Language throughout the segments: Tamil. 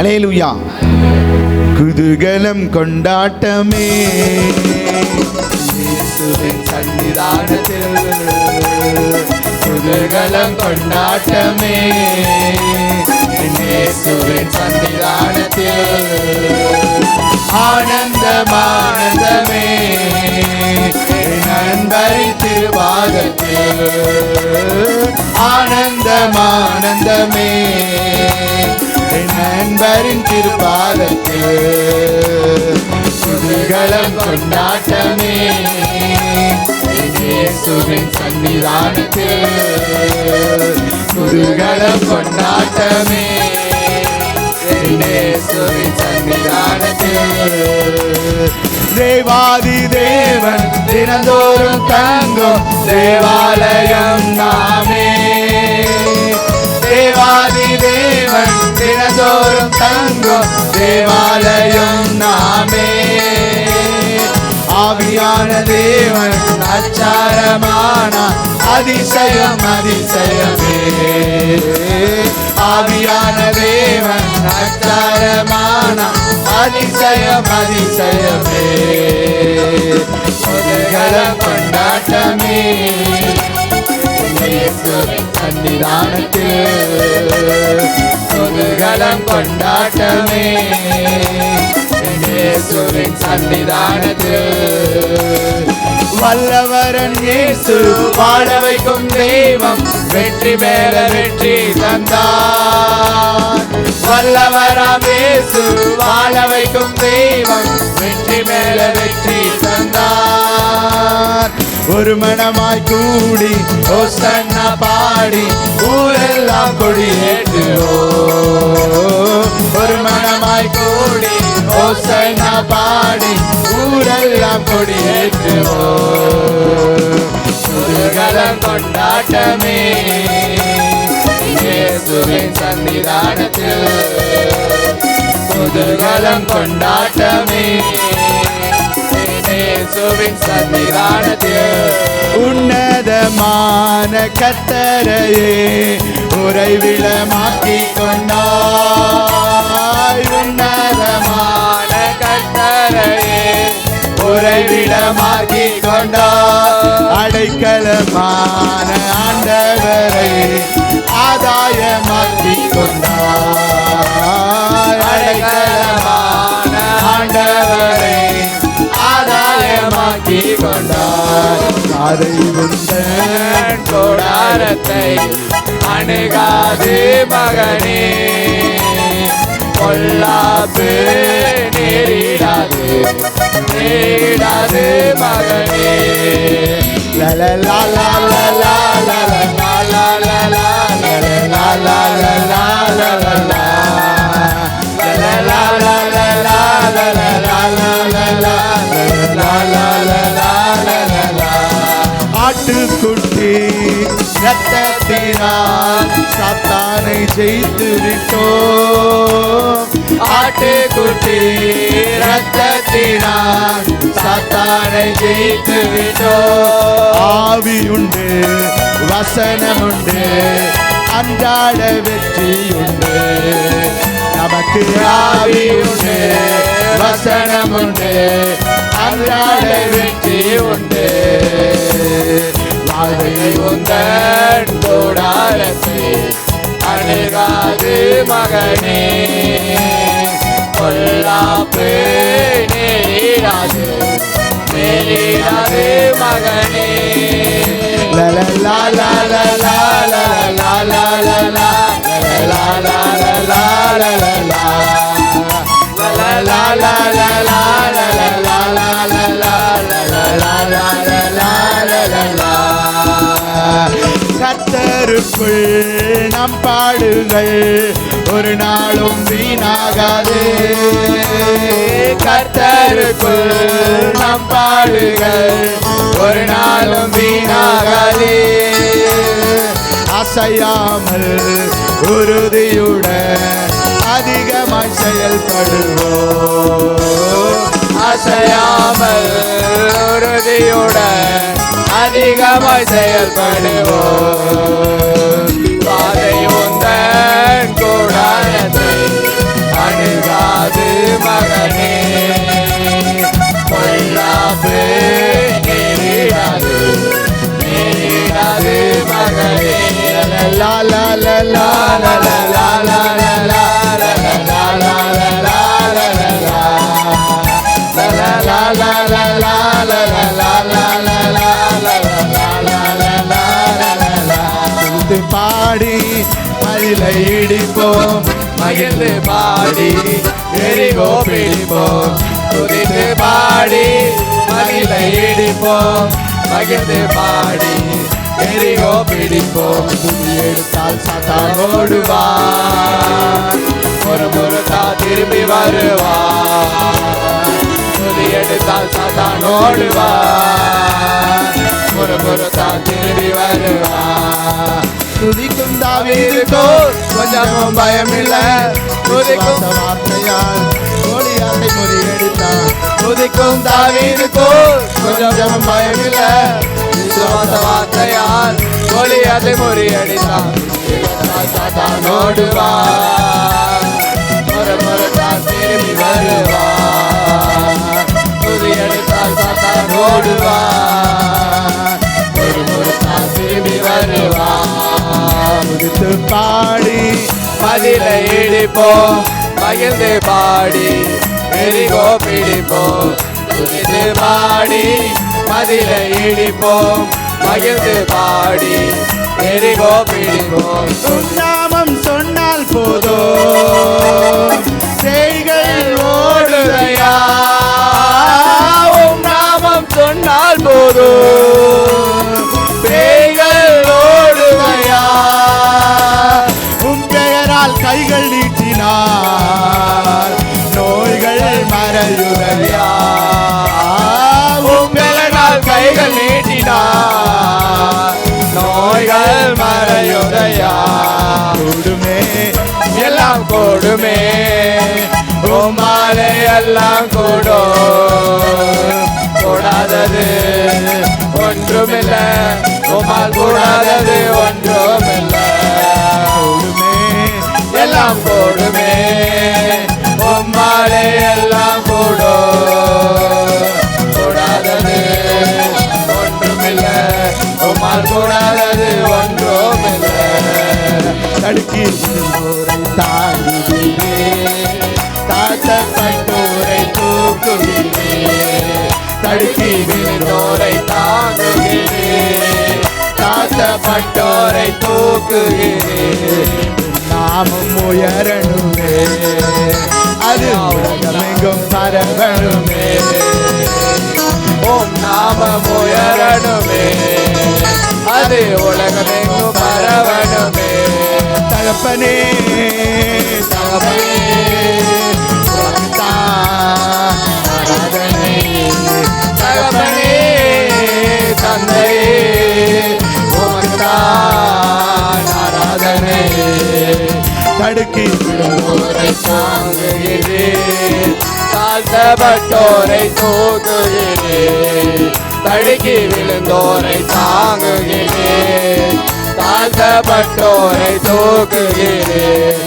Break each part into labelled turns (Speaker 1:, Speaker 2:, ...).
Speaker 1: அல்லேலூயா. குதூகலம் கொண்டாட்டமே இயேசுவின் சன்னிதானத்தில், குதூகலம் கொண்டாட்டமே இயேசுவின் சன்னிதானத்தில், ஆனந்தம் ஆனந்தமே நண்பரின் திருவாதத்தில், ஆனந்தம் ஆனந்தமே நண்பரின் திருப்பாதத்தில், குதூகலம் கொண்டாட்டமே இயேசுவின் சன்னிதானத்தில், குதூகலம் கொண்டாட்டமே இயேசுவின் சன்னிதானத்தில். தேவாதி தேவன் தினந்தோறும் தங்கும் தேவாலயம் நாமே, தேவாதி தேவன் தினந்தோறும் தங்கும் தேவாலயம் நாமே, ஆவியான தேவன் அச்சாரமான அதிசயம் அதிசயமே, ஆவியான தேவன் அச்சாரமான அதிசயம் அதிசயமே, குதூகலம் கொண்டாட்டமே இயேசுவின் சன்னிதானத்தில், குதூகலம் கொண்டாட்டமே இயேசுவின் சன்னிதானத்தில். வல்லவரன் இயேசு வாழ வைக்கும் தெய்வம், வெற்றி மேல வெற்றி தந்தார். வல்லவராம் இயேசு வாழ வைக்கும் தெய்வம், வெற்றி மேல வெற்றி தந்தார். ஒரு மனமாய் கூடி ஓசன்னா பாடி ஊரெல்லாம் கொடியேற்றுவோம், ஒரு மனமாய் கூடி ஓசன்னா பாடி ஊரெல்லாம் கொடியேற்றுவோம், குதூகலம் கொண்டாட்டமே இயேசுவின் சன்னிதானத்தில், குதூகலம் கொண்டாட்டமே இயேசுவின் சன்னிதானத்தில். உன்னதமான கர்த்தரையே உறைவிடமாக்கிக் கொண்டாய், உன்னதமான கர்த்தரையே உறைவிடமாக்கிக் கொண்டாய், அடைக்கலமான ஆண்டவரை ஆதாயமாக்கிக் கொண்டாய், அடைக்கலமான ஆண்டவரை ஆதாயமாக்கிக் கொண்டார். அதை உந்தன் கூடாரத்தை அணுகாது மகனே, பொல்லாப்பு நேரிடாது நேரிடாது மகனே, லலலா லலலா லலலா லலலா லலலா லலலா ஆட்டுக்குட்டி ரத்தத்தினால் சாத்தானை ஜெயித்து விட்டோம், ஆட்டுக்குட்டி ரத்தத்தினால் சாத்தானை ஜெயித்து விட்டோம். ஆவி உண்டு வசனம் உண்டு அன்றாட வெற்றி உண்டு, நமக்கு ஆவி உண்டு வசனம் உண்டு அன்றாட வெற்றி உண்டு. வாதை உந்தன் கூடாரத்தை அணுகாது மகனே, பொல்லாப்பு நேரிடாது நேரிடாது மகனே, லலலா லலலா லலலா லலலா லலலா லலலா கர்த்தருக்குள் நம் பாடுகள் ஒரு நாளும் வீணாகாது, கர்த்தருக்குள் நம் பாடுகள் ஒரு நாளும் வீணாகாது. அசையாமல் உறுதியுடன் அதிகமாய் செயல்படுவோம், அசையாமல் உறுதியுடன் அதிகமாய் செயல்படுவோம். வாதை உந்தன் கூடாரத்தை la la la la la la la la la பாடி மதிலை இடிப்போம், மகிழ்ந்து பாடி எரிகோ பிடிப்போம். துதித்து பாடி மதிலை இடிப்போம், மகிழ்ந்து பாடி எரிகோ பிடிப்போம். துதி எடுத்தால் சாத்தான் ஓடுவான், ஒரு முறுத்தா திரும்பி வருவான். துதி எடுத்தால் சாத்தான் ஓடுவான், ஒரு முறுத்தா திரும்பி வருவான். துதிக்கும் தாவீதுக்கோ கொஞ்சமும் பயமில்லை, துதிக்கும் வார்த்தையால் கோலியாத்தை முறியடித்தான். துதிக்கும் தாவீதுக்கோ கொஞ்சமும் பயமில்லை, விசுவாச வார்த்தையால் கோலியாத்தை முறியடித்தான். சாத்தான் ஓடுவான், ஒரு முறைதான் திரும்பி வருவான். துதி எடுத்தால் சாத்தான் ஓடுவான், ஒரு முறைதான் திரும்பி வருவான். துதித்து பாடி மதிலை இடிப்போம், மகிழ்ந்து பாடி எரிகோ பிடிப்போம். துதித்து பாடி மதிலை இடிப்போம், மகிழ்ந்து பாடி எரிகோ பிடிப்போம். நாமம் சொன்னால் போதும், செய்கள் ஓடுதையா. நாமம் சொன்னால் போதும், பேய்கள் ஓடுதையா. உம் பெயரால் கைகள் நீட்டினார், நோய்கள் மறையுதையா. உம் பெயரால் கைகள் நீட்டினார், நோய்கள் மறையுதையா. கூடுமே எல்லாம் கூடுமே, உம்மாலே எல்லாம் கூடும். கூடாதது ஒன்றுமில்லை, உம்மால் கூடாதது ஒன்றுமில்லை. கூடுமே எல்லாம் கூடுமே, உம்மாலே எல்லாம் கூடும். கூடாதது ஒன்றுமில்லை, உம்மால் கூடாதது ஒன்றுமில்லை. தடுக்கி விழுந்தோரை தாங்குகிறே, தாழ்த்தப்பட்டோரை தூக்குகிறே. தடுக்கி விழுந்தோரை தாங்குகிறே, தாழ்த்தப்பட்டோரை தூக்குகிறே. நாமும் உயரணுமே, அது உலகமெங்கும் பரவணுமே. ஓம் நாமம் உயரணுமே, அது உலகமெங்கும் பரவணுமே. தகப்பனே தகப்பனே ஆராதனை. தகப்பனே தந்தையே உமக்குத்தான் ஆராதனை. தடுக்கி விடுவோரை தாங்குகிறேன், தாழ்த்தப்பட்டோரை தூக்குகிறேன். தடுக்கி விழுந்தோரை தாங்குகிறேன், தாழ்த்தப்பட்டோரை தூக்குகிறேன்.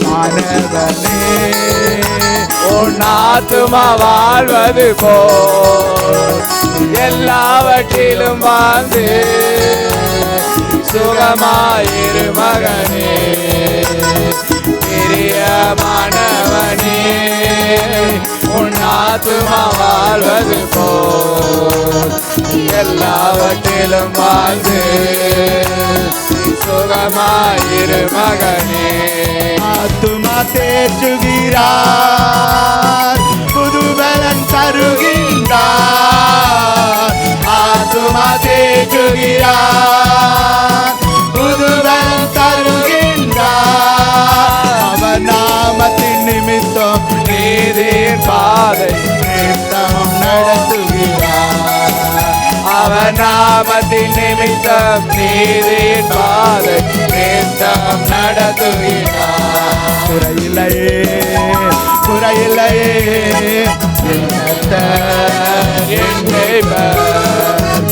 Speaker 1: மாணவனே உன் ஆத்துமா வாழ்வது போல் எல்லாவற்றிலும் வாழ்ந்து சுகமாயிரு மகனே. பிரியமானவனே உன் ஆத்துமா வாழ்வது போல் எல்லாவற்றிலும் வாழ்ந்து சுகமாயிரு மகனே. ஆத்துமா தேற்றுகிறார், புதுபலன் தருகின்றார். ஆத்துமா தேற்றுகிறார், புதுபலன் தருகின்றார். அவன் நாமத்தின் நிமித்தம் நீதியின் பாதை நிமித்தம் நடத்துகிறார். அவன் நாமத்தின் நிமித்தம் நீதியின் பாதை நிமித்தம் நடத்துகிறார். குறையில்லையே குறையில்லையே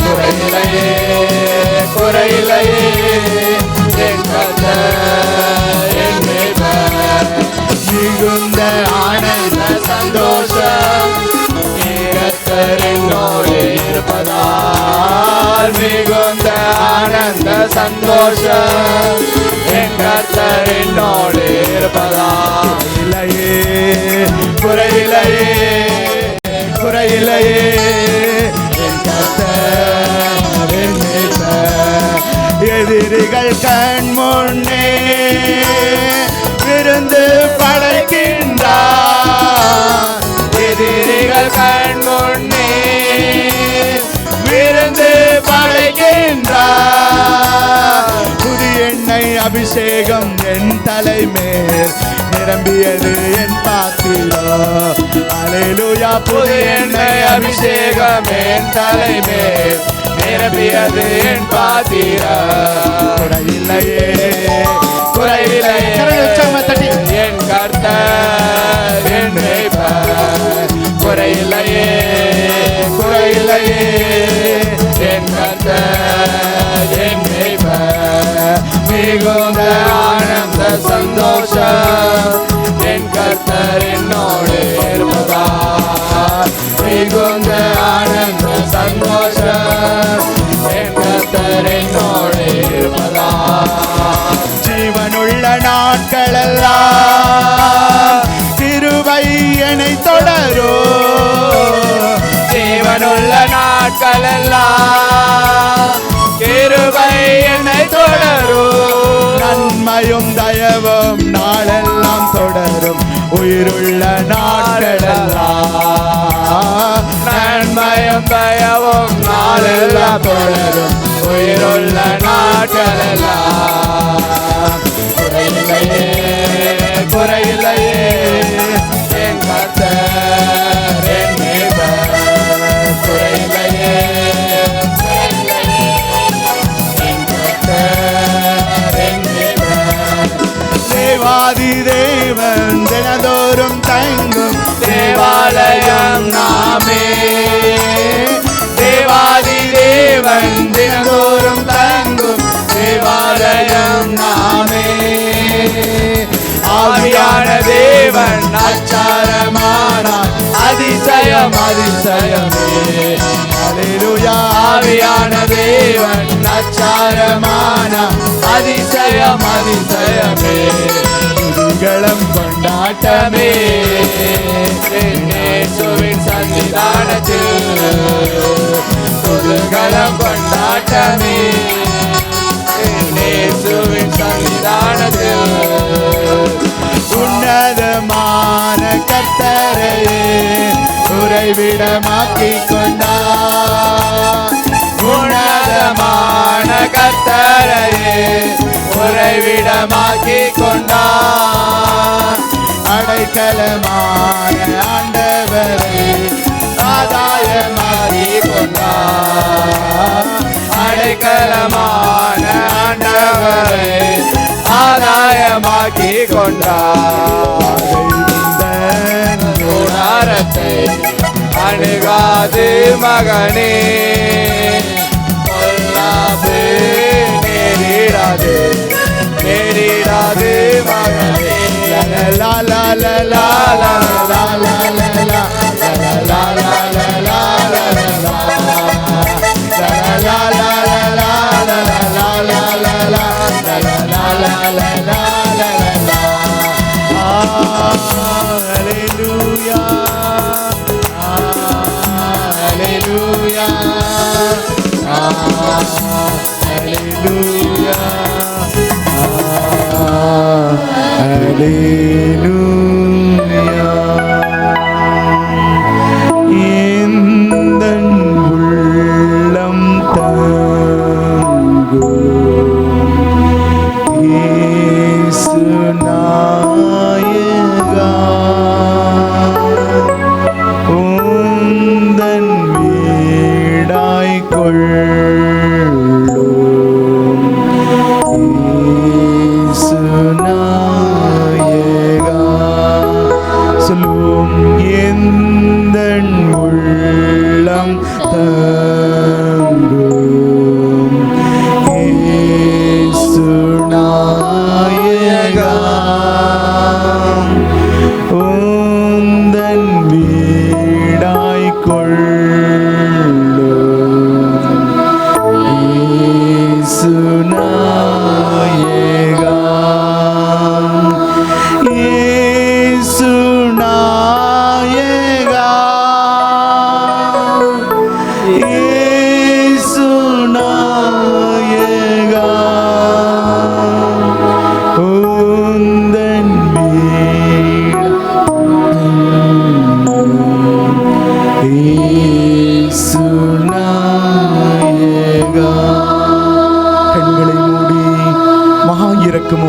Speaker 1: குறையில்லையே குறையில்லையே மிகுந்த ஆனந்த சந்தோஷம் கர்த்தரினோடு இருப்பதால். மிகுந்த ஆனந்த சந்தோஷம் குறையில்லையே குறையில்லையே. என் கர்த்தர் என் மேய்ப்பர், எதிரிகள் கண் முன்னே விருந்து படைக்கின்றார். எதிரிகள் கண் முன்னே விருந்து படைக்கின்றார். புதிய எண்ணெய் அபிஷேகம் என் தலைமேல் நிரம்பியது என் பாத்திரம். அல்லேலூயா. புதிய எண்ணெய் அபிஷேகம் என் தலைமேல் நிரம்பியது என் பாத்திரம். குறையில்லையே குறையில்லையே. என் கர்த்தர் என் மேய்ப்பர், குறையில்லையே குறையில்லையே. என் கர்த்தர் என் மேய்ப்பர், மிகுந்த ஆனந்த சந்தோஷம் என் கர்த்தர் என்னோடு இருப்பதால். மிகுந்த ஆனந்த சந்தோஷம் என் கர்த்தர் என்னோடு இருப்பதால். ஜீவனுள்ள நாட்களெல்லாம் கிருபை என்னை தொடரும். ஜீவனுள்ள நாட்களெல்லாம் கிருபை என்னை தொடரும். நன்மையும் தயவும் நாளெல்லாம் தொடரும். உயிருள்ள நாட்களெல்லாம் நன்மையும் தயவும் நாளெல்லாம் தொடரும். உயிருள்ள நாட்களெல்லாம் குறையில்லையே குறையில்லையே. என் கர்த்தர் என் மேய்ப்பர், குறையில்லையே என் கர்த்தர் என் மேய்ப்பர். தேவாதி தேவன் தினதோறும் தங்கும் தேவாலயம் நாமே. தேவாதி தேவன் தினதோறும் தங்கும் தேவாலயம் நாமே. ஆவியான தேவன் அச்சாரமானார், அதிசயம் அதிசயமே. அல்லேலூயா. ஆவியான தேவன் அச்சாரமானார், அதிசயம் அதிசயமே. குதூகலம் கொண்டாட்டமே இயேசுவின் சன்னிதானத்தில். குதூகலம் கொண்டாட்டமே இயேசுவின் சன்னிதானத்தில். உன்னதமான கர்த்தரையே உறைவிடமாக்கிக் கொண்டார். உன்னதமான கர்த்தரையே உறைவிடமாக்கிக் கொண்டார். அடைக்கலமான ஆண்டவரை ஆதாயமாக்கிக் கொண்டார். அடைக்கலமான ஆண்டவரை ஆதாயமாக்கி கொண்டார். கூடாரத்தை அணுகாது மகனே, பொல்லாப்பு நேரிடாது நேரிடாது மகனே. லா லா லா லா லா லா லா லா லா லா லா Hallelujah, hallelujah, hallelujah, hallelujah. எந்தன் உள்ளம் தங்கும் இயேசு நாயகா, உந்தன் வீடாய் கொள்ளும் இயேசு நாயகா.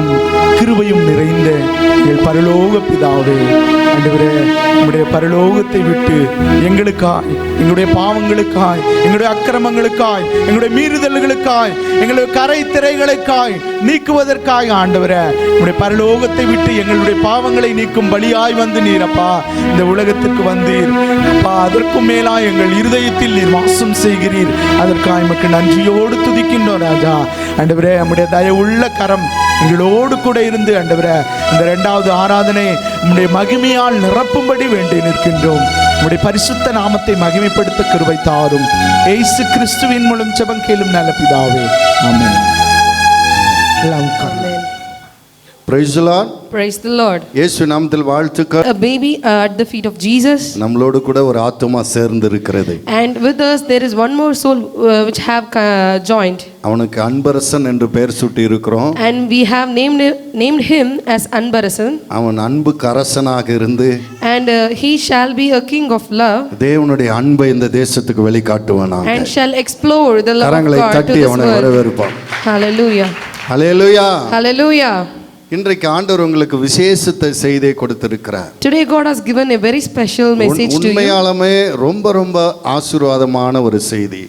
Speaker 2: இரக்கமும் கிருபையும் நிறைந்த எங்கள் பரலோக பிதாவே, ஆண்டவரே, உம்முடைய பரலோகத்தை விட்டு எங்களுக்காய், எங்களுடைய பாவங்களுக்காய், எங்களுடைய அக்கிரமங்களுக்காய், எங்களுடைய மீறுதல்களுக்காய், எங்களுடைய கரை திரைகளுக்காய் நீக்குவதற்காக ஆண்டவரே, உம்முடைய பரலோகத்தை விட்டு எங்களுடைய பாவங்களை நீக்கும் பலியாய் வந்து நீரப்பா இந்த உலகத்துக்கு வந்தீர் அப்பா. அதற்கும் மேலாய் எங்கள் இருதயத்தில் நீர் வாசம் செய்கிறீர். அதற்காக எமக்கு நன்றியோடு துதிக்கின்றோம் ராஜா. ஆண்டவரே, நம்முடைய தயவுள்ள கரம் எங்களோடு கூட இருந்து ஆண்டவரே இந்த 2வது ஆராதனை உம்முடைய மகிமையால் நிரப்பும்படி வேண்டி நிற்கின்றோம். உம்முடைய பரிசுத்த நாமத்தை மகிமைப்படுத்த கிருபை தாரும். இயேசு கிறிஸ்துவின் மூலம் ஜெபம் கேளும் நல்ல பிதாவே, ஆமென்.
Speaker 3: Praise the Lord.
Speaker 4: Praise the Lord.
Speaker 3: இயேசு நாமத்தில் வாழ்த்துக்கள்.
Speaker 4: A baby at the feet of Jesus.
Speaker 3: நம்மளோடு கூட ஒரு ஆத்துமா சேர்ந்து இருக்கிறது.
Speaker 4: And with us there is one more soul which have joined.
Speaker 3: அவனுக்கு அன்பரசன் என்று பெயர் சூட்டி இருக்கிறோம்.
Speaker 4: And we have named him as Anbarasan.
Speaker 3: அவன் அன்புக்கு அரசனாக இருந்து
Speaker 4: and he shall be a king of love.
Speaker 3: தேவனுடைய அன்பை இந்த தேசத்துக்கு வெளிக்காட்டுவானாக.
Speaker 4: And shall explore the love of
Speaker 3: கரங்களை
Speaker 4: God to
Speaker 3: தட்டி
Speaker 4: this
Speaker 3: அவனை
Speaker 4: world.
Speaker 3: வரவேற்பான்.
Speaker 4: Hallelujah.
Speaker 3: Hallelujah.
Speaker 4: Hallelujah.
Speaker 3: இன்றைக்கு ஆண்டவர் உங்களுக்கு விசேஷத்தை செய்தே கொடுத்திருக்கிறார்.
Speaker 4: Today God has given a very special message to you.
Speaker 3: உண்மையாலுமே ரொம்ப ஆசீர்வாதமான ஒரு செய்தி.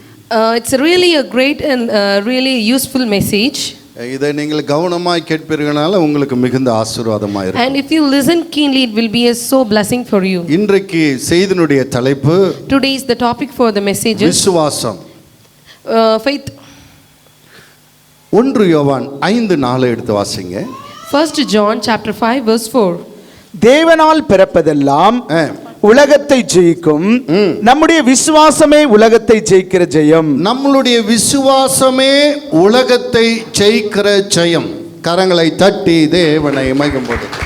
Speaker 4: It's really a great and really useful message.
Speaker 3: இதை நீங்கள் கவனமாய் கேட்பீர்களால உங்களுக்கு மிகுந்த ஆசீர்வாதமா இருக்கும்.
Speaker 4: And if you listen keenly, it will be a so blessing for you.
Speaker 3: இன்றைக்கு செய்தினுடைய தலைப்பு,
Speaker 4: Today is the topic for the message,
Speaker 3: விசுவாசம்.
Speaker 4: faith.
Speaker 3: 1 யோவான் 5:4 எடுத்து வாசிங்க.
Speaker 4: 1 John chapter 5 verse 4.
Speaker 2: தேவனால் பிறப்பதெல்லாம் உலகத்தை ஜெயிக்கும், நம்முடைய விசுவாசமே உலகத்தை ஜெயிக்கிற ஜெயம்.
Speaker 3: நம்மளுடைய விசுவாசமே உலகத்தை ஜெயிக்கிற ஜெயம். கரங்களை தட்டி தேவனை மகிமைப்படுத்து.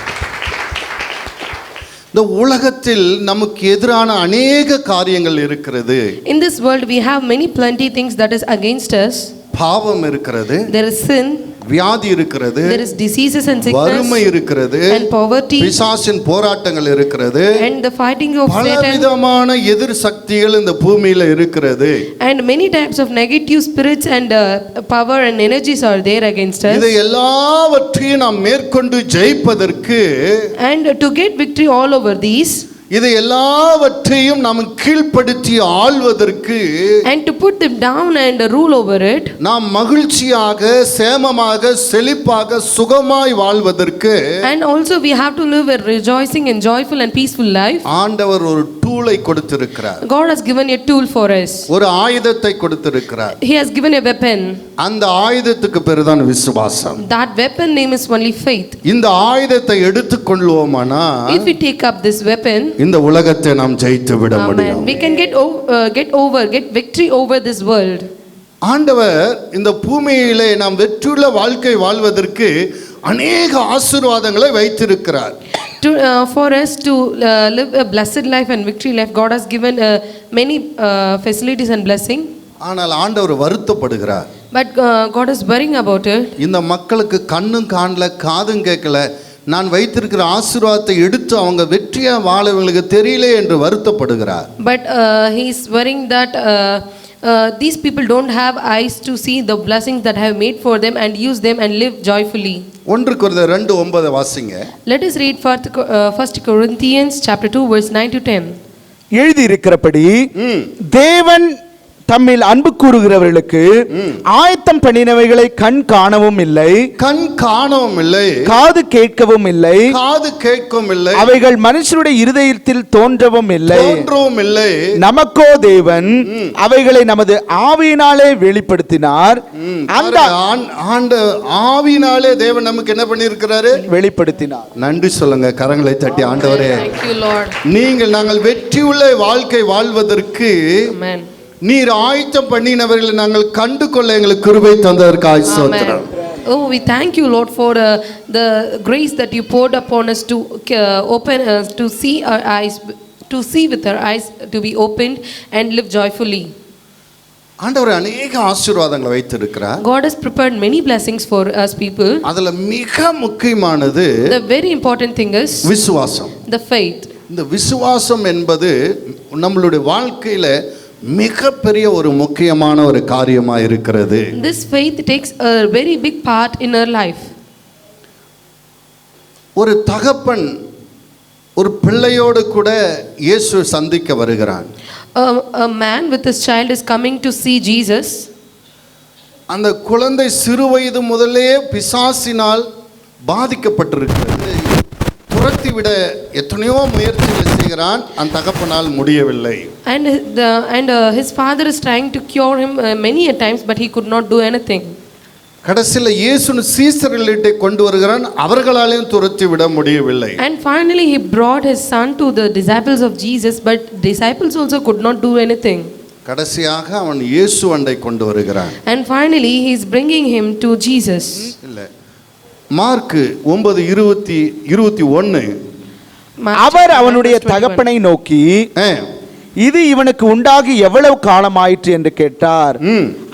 Speaker 3: இந்த உலகத்தில் நமக்கு எதிரான அநேக காரியங்கள் இருக்கிறது.
Speaker 4: In this world we have plenty things that is against us.
Speaker 3: பாவம் இருக்கிறது,
Speaker 4: there is sin,
Speaker 3: வியாதி இருக்கிறது,
Speaker 4: there is diseases and sickness,
Speaker 3: வறுமை இருக்கிறது,
Speaker 4: and poverty,
Speaker 3: பிசாசின் போராட்டங்கள் இருக்கிறது,
Speaker 4: and the fighting of Satan,
Speaker 3: பலவிதமான எதிர் சக்திகள் இந்த பூமியில இருக்கிறது.
Speaker 4: and many types of negative spirits and power and energies are there against us.
Speaker 3: இதை எல்லாவற்றையும் நாம் மேற்கொண்டு ஜெயிப்பதற்கு,
Speaker 4: and to get victory all over these,
Speaker 3: இதை எல்லாவற்றையும் நாம் கீழ்ப்படுத்தி ஆள்வதற்கு,
Speaker 4: and to put them down and rule over it,
Speaker 3: நாம் மகிழ்ச்சியாக, சேமமாக, செழிப்பாக, சுகமாய் வாழ்வதற்கு,
Speaker 4: and also we have to live a rejoicing and joyful and peaceful life.
Speaker 3: ஆண்டவர் ஒரு டூலை கொடுத்திருக்கிறார்.
Speaker 4: God has given a tool for us.
Speaker 3: ஒரு ஆயுதத்தை கொடுத்திருக்கிறார்.
Speaker 4: He has given a weapon.
Speaker 3: அந்த ஆயுதத்துக்கு பேருதான் விசுவாசம்.
Speaker 4: That weapon name is only faith.
Speaker 3: இந்த ஆயுதத்தை எடுத்துக்கொள்வோமானா,
Speaker 4: if we take up this weapon,
Speaker 3: இந்த உலகத்தை நாம் ஜெயித்து விட முடியும்.
Speaker 4: we can get victory over this world.
Speaker 3: ஆண்டவர் இந்த பூமியிலே நாம் வெற்றியுள்ள வாழ்க்கை வாழ்வதற்கு அநேக ஆசீர்வாதங்களை வைத்திருக்கிறார்.
Speaker 4: For us to live a blessed life and victory life, God has given many facilities and blessing.
Speaker 3: ஆனால் ஆண்டவர் வருத்தப்படுகிறார்.
Speaker 4: But God is worrying about it.
Speaker 3: இந்த மக்களுக்கு கண்ணும் காணல, காதும் கேட்கல, நான் வைத்திருக்கிற ஆசீர்வாதத்தை எடுத்து அவங்க வெற்றியா வாழவங்களுக்கு தெரியல என்று வருத்தப்படுகிறார்.
Speaker 4: But he is worrying that these people don't have eyes to see the blessings that I have made for them and use them and live joyfully.
Speaker 3: 1 Corinthians 2:9 வாசிங்க.
Speaker 4: Let us read 1 Corinthians chapter 2 verse 9 to 10.
Speaker 2: எழுதி இருக்கிறபடி தேவன் தம்மில் அன்பு கூறுகிறவர்களுக்கு ஆயத்தம் பண்ணினவைகளை கண் காணவும் இல்லை, காது கேட்கவும் இல்லை, அவைகள் மனுஷருடைய இருதயத்தில் தோன்றவும் இல்லை. நமக்கோ தேவன் அவைகளை நமது ஆவியினாலே வெளிப்படுத்தினார். அந்த
Speaker 3: ஆவியினாலே தேவன் நமக்கு என்ன பண்ணியிருக்கிறாரு? வெளிப்படுத்தினார். நன்றி சொல்லுங்க, கரங்களை தட்டி. ஆண்டவரே, நாங்கள் வெற்றியுள்ள வாழ்க்கை வாழ்வதற்கு நீர் ஆயத்தம் பண்ணினவர்களை நாங்கள் கண்டு கொள்ள எங்களுக்கு கிருபை தந்ததற்காக ஸ்தோத்திரம்.
Speaker 4: Oh, we thank you, Lord, for the grace that you poured upon us to open to see our eyes, to see with our eyes, to be opened and live joyfully.
Speaker 3: ஆண்டவர் அநேக ஆசீர்வாதங்களை வைத்திருக்கிறார்.
Speaker 4: God has prepared many blessings for us people.
Speaker 3: அதுல மிக முக்கியமானது,
Speaker 4: the very important thing is
Speaker 3: விசுவாசம்,
Speaker 4: the faith.
Speaker 3: இந்த விசுவாசம் என்பது நம்மளுடைய வாழ்க்கையில மிகப்பெரிய ஒரு முக்கியமான ஒரு காரியமாக இருக்கிறது.
Speaker 4: This faith takes a very big part in our life.
Speaker 3: ஒரு தகப்பன் ஒரு பிள்ளையோடு கூட இயேசு சந்திக்க வருகிறான்.
Speaker 4: A man with his child is coming to see Jesus.
Speaker 3: அந்த குழந்தை சிறு வயது முதலே பிசாசினால் பாதிக்கப்பட்டிருக்கிறது. துரத்திவிட எத்தனையோ முயற்சிகள் செய்கிறான், அந்த தகப்பனால் முடியவில்லை.
Speaker 4: And his father is trying to cure him many a times, but he could not do anything.
Speaker 3: கடைசியில் இயேசு சீசர்களிட்டே கொண்டு வருகிறான், அவர்களாலேயும் துரத்தி விட முடியவில்லை.
Speaker 4: And finally he brought his son to the disciples of Jesus, but disciples also could not do anything.
Speaker 3: கடைசியாக அவன் இயேசு அண்டை கொண்டு வருகிறான்.
Speaker 4: And finally he is bringing him to Jesus.
Speaker 3: இல்லை, மார்க்கு 9:21.
Speaker 2: அவர் அவனுடைய தகப்பனை நோக்கி, இது இவனுக்கு உண்டாகி எவ்வளவு காலமாயிற்று என்று கேட்டார்.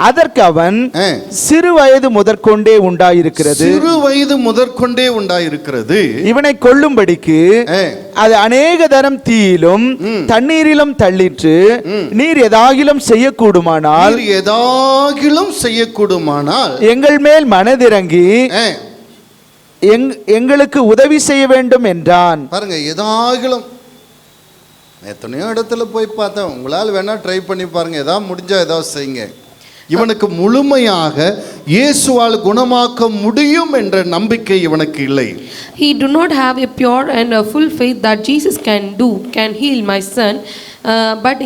Speaker 2: அதற்கு அவன், சிறு வயது முதற்கொண்டே உண்டாயிருக்கிறது.
Speaker 3: சிறு வயது முதற்கொண்டே உண்டாயிருக்கிறது.
Speaker 2: இவனை கொல்லும்படிக்கு அது அநேக தரம் தீயிலும் தண்ணீரிலும் தள்ளிற்று. நீர் எதாகிலும் செய்யக்கூடுமானால், எங்கள் மேல் மனதிறங்கி எங்களுக்கு உதவி செய்ய வேண்டும் என்றான்.
Speaker 3: பாருங்க, எதாகிலும் எத்தனையோ இடத்துல போய் பார்த்தேன், உங்களால் வேணா ட்ரை பண்ணி பாருங்க, ஏதாவது முடிஞ்சா ஏதாவது செய்யுங்க. இவனுக்கு முழுமையாக இயேசுவால் குணமாக்க முடியும் என்ற நம்பிக்கை இவனுக்கு இல்லை.
Speaker 4: He do not have a pure and a full faith that Jesus can heal my son. But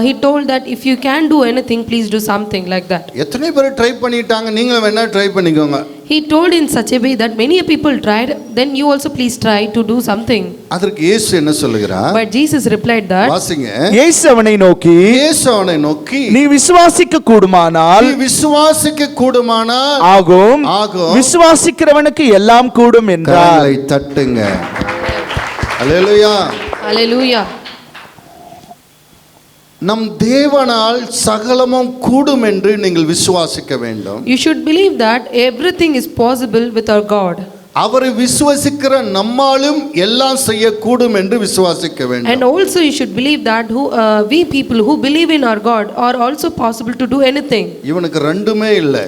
Speaker 4: he told that if you can do anything, please do something like that.
Speaker 3: எத்தனை பேர் ட்ரை பண்ணிட்டாங்க, நீங்க வேணா ட்ரை பண்ணிக்கோங்க.
Speaker 4: He told in such a way that many people tried, then you also please try to do something.
Speaker 3: அதற்கு இயேசு என்ன சொல்லுகிறார்?
Speaker 4: But Jesus replied that,
Speaker 3: வாசிங்க.
Speaker 2: இயேசு அவனை நோக்கி, நீ விசுவாசிக்க கூடுமானால் ஆகும், விசுவாசிக்கிறவனுக்கு எல்லாம் கூடும் என்றார்.
Speaker 3: தட்டுங்க. அல்லேலூயா,
Speaker 4: அல்லேலூயா.
Speaker 3: நம் தேவனால் சகலமும் கூடும் என்று நீங்கள் விசுவாசிக்க வேண்டும்.
Speaker 4: You should believe that everything is possible with our God.
Speaker 3: அவரை விசுவாசிக்கிற நம்மாலும் எல்லாம் செய்யக்கூடும் என்று விசுவாசிக்க வேண்டும்.
Speaker 4: And also you should believe that we people who believe in our God are also possible to do anything.
Speaker 3: இவனுக்கு ரெண்டுமே இல்லை.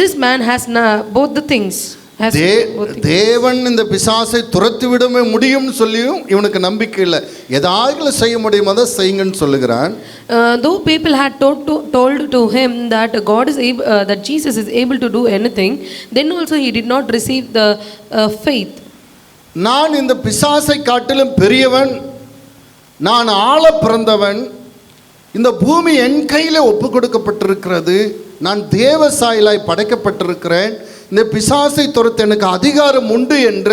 Speaker 4: This man has both the things.
Speaker 3: தேவன் இந்த பிசாசை துரத்தி விட முடியும்னு சொல்லியும் இவனுக்கு நம்பிக்கை இல்லை. ஏதாவது செய்ய முடியும், அதை செய்யுங்கன்னு சொல்லுகிறான்.
Speaker 4: Though people had told to him that God is able, that Jesus is able to do anything, then also he did not receive the faith.
Speaker 3: நான் இந்த பிசாசை காட்டிலும் பெரியவன், நான் ஆள பிறந்தவன், இந்த பூமி என் கையில ஒப்பு கொடுக்கப்பட்டிருக்கிறது, நான் தேவ சாயலாய் படைக்கப்பட்டிருக்கிறேன், இந்த பிசாசை துரத்த எனக்கு அதிகாரம் உண்டு என்ற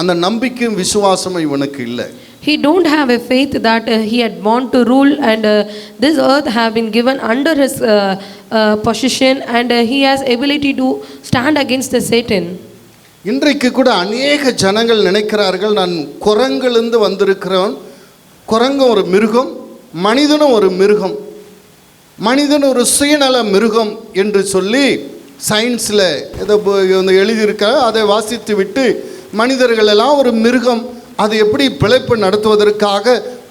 Speaker 3: அந்த நம்பிக்கையும் விசுவாசமும் இவனுக்கு இல்லை.
Speaker 4: He don't have a faith that he had born to rule and this earth have been given under his possession and he has ability to stand against the Satan.
Speaker 3: இன்றைக்கு கூட அநேக ஜனங்கள் நினைக்கிறார்கள், நான் குரங்கிலிருந்து வந்திருக்கிறவன். குரங்கு ஒரு மிருகம், மனிதனும் ஒரு மிருகம், மனிதன் ஒரு சுயநல மிருகம் என்று சொல்லி சயின்ஸில் ஏதோ எழுதியிருக்க அதை வாசித்து விட்டு மனிதர்கள் எல்லாம் ஒரு மிருகம், அது எப்படி பிழைப்பு நடத்துவதற்காக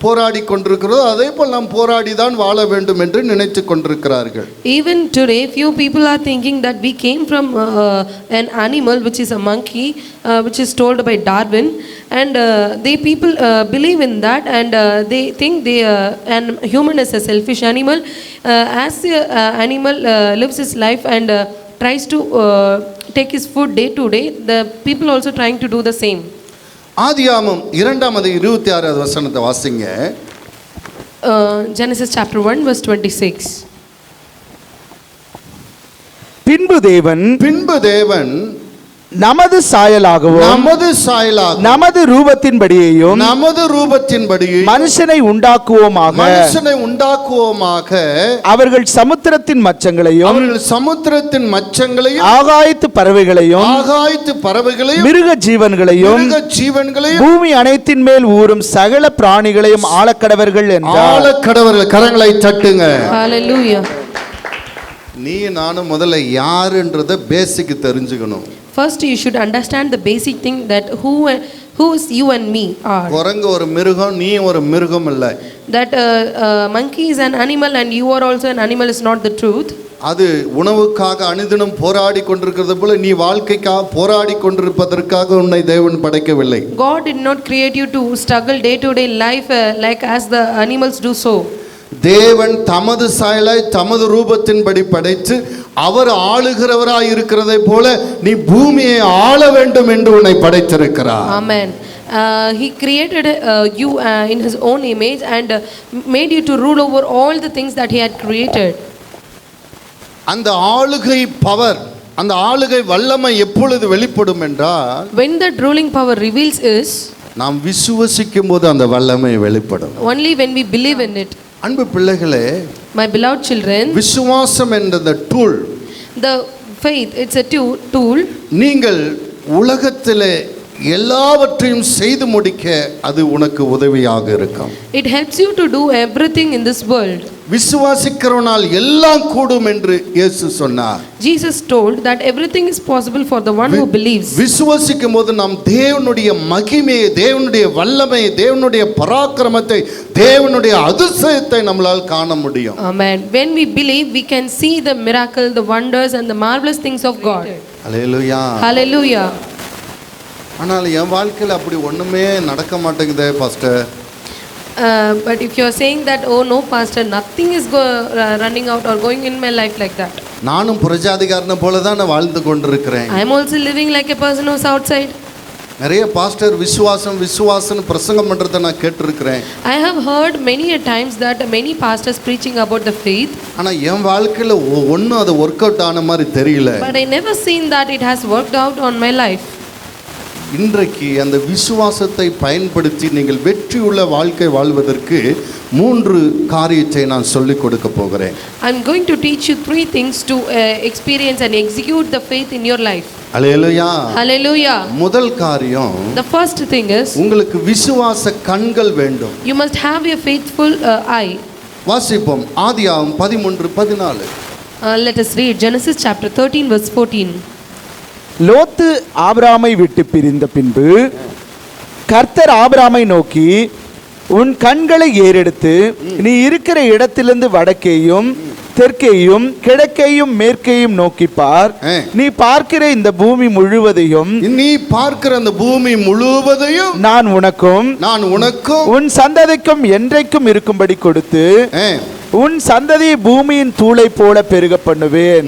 Speaker 3: போராடி கொண்டிருக்கிறதோ அதே போல் நாம் போராடி தான் வாழ வேண்டும் என்று நினைத்து கொண்டிருக்கிறார்கள்.
Speaker 4: Even today few people are thinking that we came from an animal which is a monkey, which is told by Darwin, and they people believe in that and they think an human is a selfish animal. As a animal lives his life and tries to take his food day to day, the people also trying to do the same.
Speaker 3: ஆதியாகமம் 2:26 வசனத்தை வாசிங்க.
Speaker 4: Genesis chapter 1 verse 26.
Speaker 2: பின்பு தேவன் நமது சாயலாகவும் நமது ரூபத்தின்படியேயும் மனுஷனை உண்டாக்குவோமாக அவர்கள் சமுத்திரத்தின் மச்சங்களையும் ஆகாயத்து பறவைகளையும் மிருக ஜீவன்களையும் பூமி அனைத்தின் மேல் ஊறும் சகல பிராணிகளையும் ஆளக்கடவர்கள் என்றார்.
Speaker 3: கரங்களை தட்டுங்க.
Speaker 4: Hallelujah.
Speaker 3: நீ நானும் முதல்ல யாருன்றத பேசிக் தெரிஞ்சுக்கணும்.
Speaker 4: First you should understand the basic thing that who is you and me are.
Speaker 3: குரங்கு ஒரு மிருகம், நீ ஒரு மிருகம் இல்ல.
Speaker 4: That monkey is an animal and you are also an animal is not the truth.
Speaker 3: அது உணவுக்காக அனுதினம் போராடி கொண்டிருக்கிறது போல நீ வாழ்க்கைக்காக போராடி கொண்டிருப்பதற்காக உன்னை தேவன் படைக்கவில்லை.
Speaker 4: God did not create you to struggle day to day life like as the animals do so.
Speaker 3: தேவன் தமது சாயலாய் தமது ரூபத்தின்படி படைத்து அவர் ஆளுகிறவராய் இருக்கிறதை போல நீ பூமியை ஆள வேண்டும் என்று உன்னை படைத்திருக்கிறார்.
Speaker 4: Amen. He created you in his own image and made you to rule over all the things that he had created.
Speaker 3: அந்த ஆளுகை பவர், அந்த ஆளுகை வல்லமை எப்பொழுது வெளிப்படும் என்றால்,
Speaker 4: When that ruling power reveals is,
Speaker 3: நாம் விசுவசிக்கும் போது அந்த வல்லமை வெளிப்படும்.
Speaker 4: only when we believe in it.
Speaker 3: அன்பு பிள்ளைகளே,
Speaker 4: My beloved children,
Speaker 3: விசுவாசம் என்ற tool,
Speaker 4: the faith, it's a tool.
Speaker 3: நீங்கள் உலகத்திலே எல்லாவற்றையும் செய்து முடிக்க அது உனக்கு உதவியாக இருக்கும்.
Speaker 4: It helps you to do everything in this world.
Speaker 3: விசுவாசிக்கிறவனால் எல்லாம் கூடும் என்று இயேசு சொன்னார்.
Speaker 4: Jesus told that everything is possible for the one who believes.
Speaker 3: விசுவாசிக்கும் போது நாம் தேவனுடைய மகிமையை, தேவனுடைய வல்லமையை, தேவனுடைய பராக்கிரமத்தை, தேவனுடைய அதிசயத்தை நம்மால் காண முடியும்.
Speaker 4: Amen. When we believe, we can see the miracle, the wonders and the marvelous things of God.
Speaker 3: Hallelujah.
Speaker 4: Hallelujah.
Speaker 3: ஆனால் என் வாழ்க்கையில் அப்படி ஒண்ணுமே நடக்க மாட்டேங்குதே pastor.
Speaker 4: But if you are saying that, oh no pastor, nothing is running out or going in my life like that.
Speaker 3: நானும் புரஜாதிகாரனை போல தான் நான் வாழ்ந்து கொண்டிருக்கிறேன்.
Speaker 4: I am also living like a person who's outside.
Speaker 3: நிறைய பாஸ்டர் விசுவாசம் விசுவாசம் பிரசங்கம் பண்றதை நான் கேட்டிருக்கிறேன்.
Speaker 4: I have heard many a times that many pastors preaching about the faith.
Speaker 3: ஆனா என் வாழ்க்கையில ஒன்றும் அது ஒர்க் அவுட் ஆன மாதிரி தெரியல.
Speaker 4: But I never seen that it has worked out on my life.
Speaker 3: இன்றைக்கு அந்த விசுவாசத்தை பயன்படுத்தி நீங்கள் வெற்றியுள்ள வாழ்க்கை வாழ்வதற்கு 3 காரியத்தை நான் சொல்லிக் கொடுக்க போகிறேன்.
Speaker 4: I'm going to teach you 3 things to experience and execute the faith in your life.
Speaker 3: Hallelujah.
Speaker 4: Hallelujah.
Speaker 3: முதல் காரியம்,
Speaker 4: The first thing is,
Speaker 3: உங்களுக்கு விசுவாச கண்கள் வேண்டும்.
Speaker 4: you must have a faithful eye.
Speaker 3: வாசிப்போம் ஆதியாகமம் 13:14.
Speaker 4: Let us read Genesis chapter 13 verse 14.
Speaker 2: லோத்து ஆபிராமை விட்டு பிரிந்த பின்பு கர்த்தர் ஆபிராமை நோக்கி, உன் கண்களை ஏறெடுத்து நீ இருக்கிற இடத்திலிருந்து வடக்கேயும் தெற்கேயும் கிழக்கேயும் மேற்கேயும் நோக்கி பார். நீ பார்க்கிற இந்த பூமி முழுவதையும்,
Speaker 3: நீ பார்க்கிற அந்த பூமி முழுவதையும்
Speaker 2: நான் உனக்கும் உன் சந்ததிக்கும் என்றைக்கும் இருக்கும்படி கொடுத்து உன் சந்ததியை பூமியின் தூளை போல பெருக பண்ணுவேன்.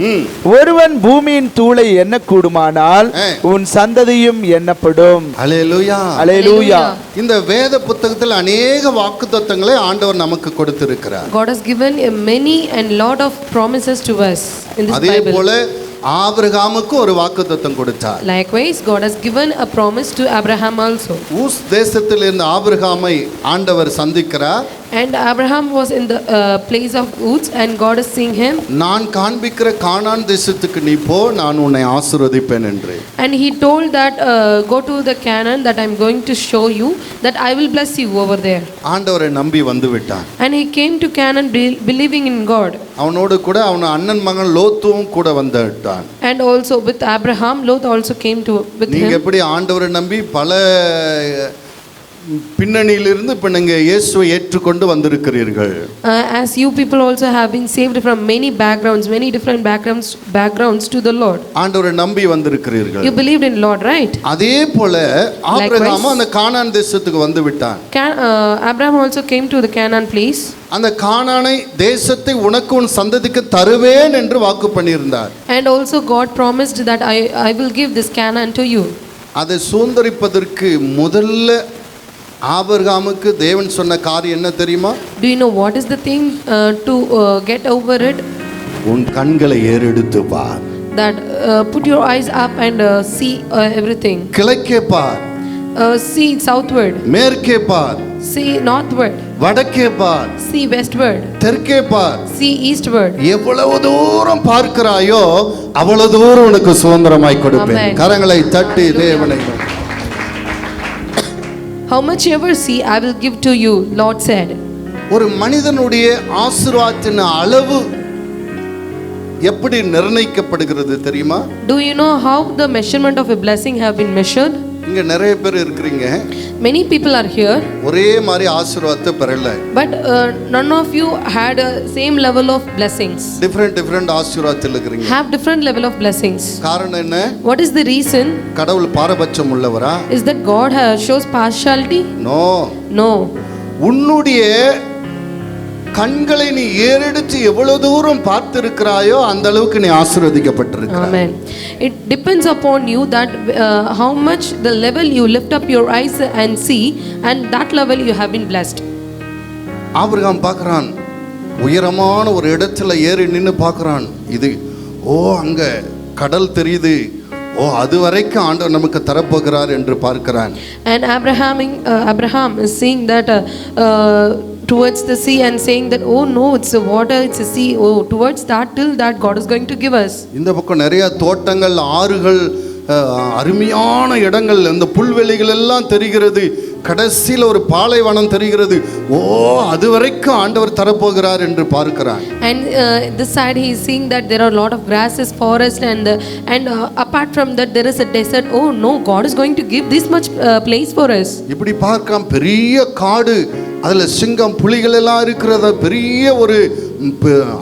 Speaker 2: ஒருவன் பூமியின் தூளை எண்ண கூடுமானால் உன் சந்ததியும் எண்ணப்படும்.
Speaker 3: அல்லேலூயா.
Speaker 2: அல்லேலூயா.
Speaker 3: இந்த வேத புத்தகத்தில் அநேக வாக்குத்தத்தங்களை ஆண்டவர் நமக்கு கொடுத்திருக்கிறார்.
Speaker 4: God has given a many and lot of promises to us in this
Speaker 3: அதே
Speaker 4: Bible.
Speaker 3: போல ஆபிரகாமுக்கு ஒரு வாக்குத்தத்தம் கொடுத்தார்.
Speaker 4: Likewise, God has given a promise to Abraham also.
Speaker 3: ஊஸ் தேசத்தில் இருந்த ஆபிரகாமை ஆண்டவர் சந்திக்கிறார்.
Speaker 4: And Abraham was in the place of Uz, and God is seeing him.
Speaker 3: நான் காண்பிக்கிற கானான் தேசத்துக்கு நீ போ, நான் உன்னை ஆசீர்வதிப்பேன் என்று.
Speaker 4: And he told that go to the Canaan that I am going to show you, that I will bless you over there.
Speaker 3: ஆண்டவரை நம்பி வந்து விட்டான்.
Speaker 4: And he came to Canaan believing in God.
Speaker 3: அவனோடு கூட அவன் அண்ணன் மகன் லோத்துவும் கூட வந்து விட்டான்.
Speaker 4: And also with Abraham, Lot also came to with him.
Speaker 3: நீங்க எப்படி ஆண்டவரை நம்பி பல பின்னணியிலிருந்து இப்ப நீங்க இயேசுவை ஏற்றுக்கொண்டு வந்திருக்கிறீர்கள்.
Speaker 4: As you people also have been saved from many backgrounds, many different backgrounds to the Lord.
Speaker 3: ஆண்டவரை நம்பி வந்திருக்கிறீர்கள்.
Speaker 4: You believed in Lord, right?
Speaker 3: அதே போல ஆபிரகாம் அந்த கானான் தேசத்துக்கு வந்து விட்டான்.
Speaker 4: Abraham also came to the Canaan place.
Speaker 3: அந்த கானானை தேசத்தை உனக்கு உன் சந்ததிக்கு தருவேன் என்று வாக்கு பண்ணியிருந்தார்.
Speaker 4: And also God promised that I will give this Canaan to you.
Speaker 3: அதை சுதந்தரிப்பதற்கு முதல்ல ஆபிரகாமுக்கு தேவன் சொன்ன காரியம் என்ன தெரியுமா?
Speaker 4: Do you know what is the thing to get over it?
Speaker 3: உன் கண்களை ஏறெடுத்து பார்.
Speaker 4: That put your eyes up and see everything.
Speaker 3: கிழக்கே பார்.
Speaker 4: See southward.
Speaker 3: மேற்கே பார்.
Speaker 4: See northward.
Speaker 3: வடக்கே பார்.
Speaker 4: See westward.
Speaker 3: தெற்கே பார்.
Speaker 4: See eastward.
Speaker 3: எவ்வளவு தூரம் பார்க்கிறாயோ அவ்வளவு தூரம் உனக்கு சுதந்திரமாய் கொடுப்பேன். கரங்களை தட்டி தேவனை
Speaker 4: How much you ever see, I will give to you, Lord said.
Speaker 3: ஒரு மனிதனுடைய ஆசீர்வாதத்தின் அளவு எப்படி நிர்ணயிக்கப்படுகிறது தெரியுமா?
Speaker 4: Do you know how the measurement of a blessing have been measured?
Speaker 3: இங்க நிறைய பேர் இருக்கீங்க.
Speaker 4: Many people are here,
Speaker 3: ஒரே மாதிரி ஆசீர்வாதத்தை பெறல.
Speaker 4: but none of you had a same level of blessings.
Speaker 3: Different ஆசீர்வாதத்தில் இருக்கிறீங்க.
Speaker 4: Have different level of blessings.
Speaker 3: காரணம் என்ன?
Speaker 4: What is the reason?
Speaker 3: கடவுள் பாரபட்சம் உள்ளவரா?
Speaker 4: Is that God shows partiality?
Speaker 3: No.
Speaker 4: No.
Speaker 3: உன்னுடைய கண்களை நீ ஏறெடுத்து எவ்வளவு தூரம் பார்த்திருக்கிறாயோ அந்த அளவுக்கு நீ ஆசீர்வதிக்கப்பட்டிருக்கிறாய்.
Speaker 4: Amen. It depends upon you that how much the level you lift up your eyes and see, and that level you have been blessed.
Speaker 3: Abraham பார்க்கறான், உயரமான ஒரு இடத்துல ஏறி நின்னு பார்க்கறான். இது அங்க கடல் தெரியுது. அது வரைக்கும் ஆண்டவர் நமக்கு தரப்போகிறார் என்று பார்க்கிறான்.
Speaker 4: And Abraham is seeing that towards the sea and saying that no, it's a water, it's a sea, towards that till that God is going to give us.
Speaker 3: இந்த பக்கம் நிறைய தோட்டங்கள், ஆறுகள், அருமையான இடங்கள், இந்த புல்வெளிகள் எல்லாம் தெரிகிறது. கடைசியில் ஒரு பாலைவனம் தெரிகிறது. அது வரைக்கும் ஆண்டவர் தரப்போகிறார் என்று பார்க்கிறான்.
Speaker 4: And this side he is seeing that there are a lot of grasses, forest, and apart from that there is a desert. No, God is going to give this much place for us.
Speaker 3: இப்படி பார்க்கலாம், பெரிய காடு, அதுல சிங்கம், புலிகள் எல்லாம் இருக்கிறது, பெரிய ஒரு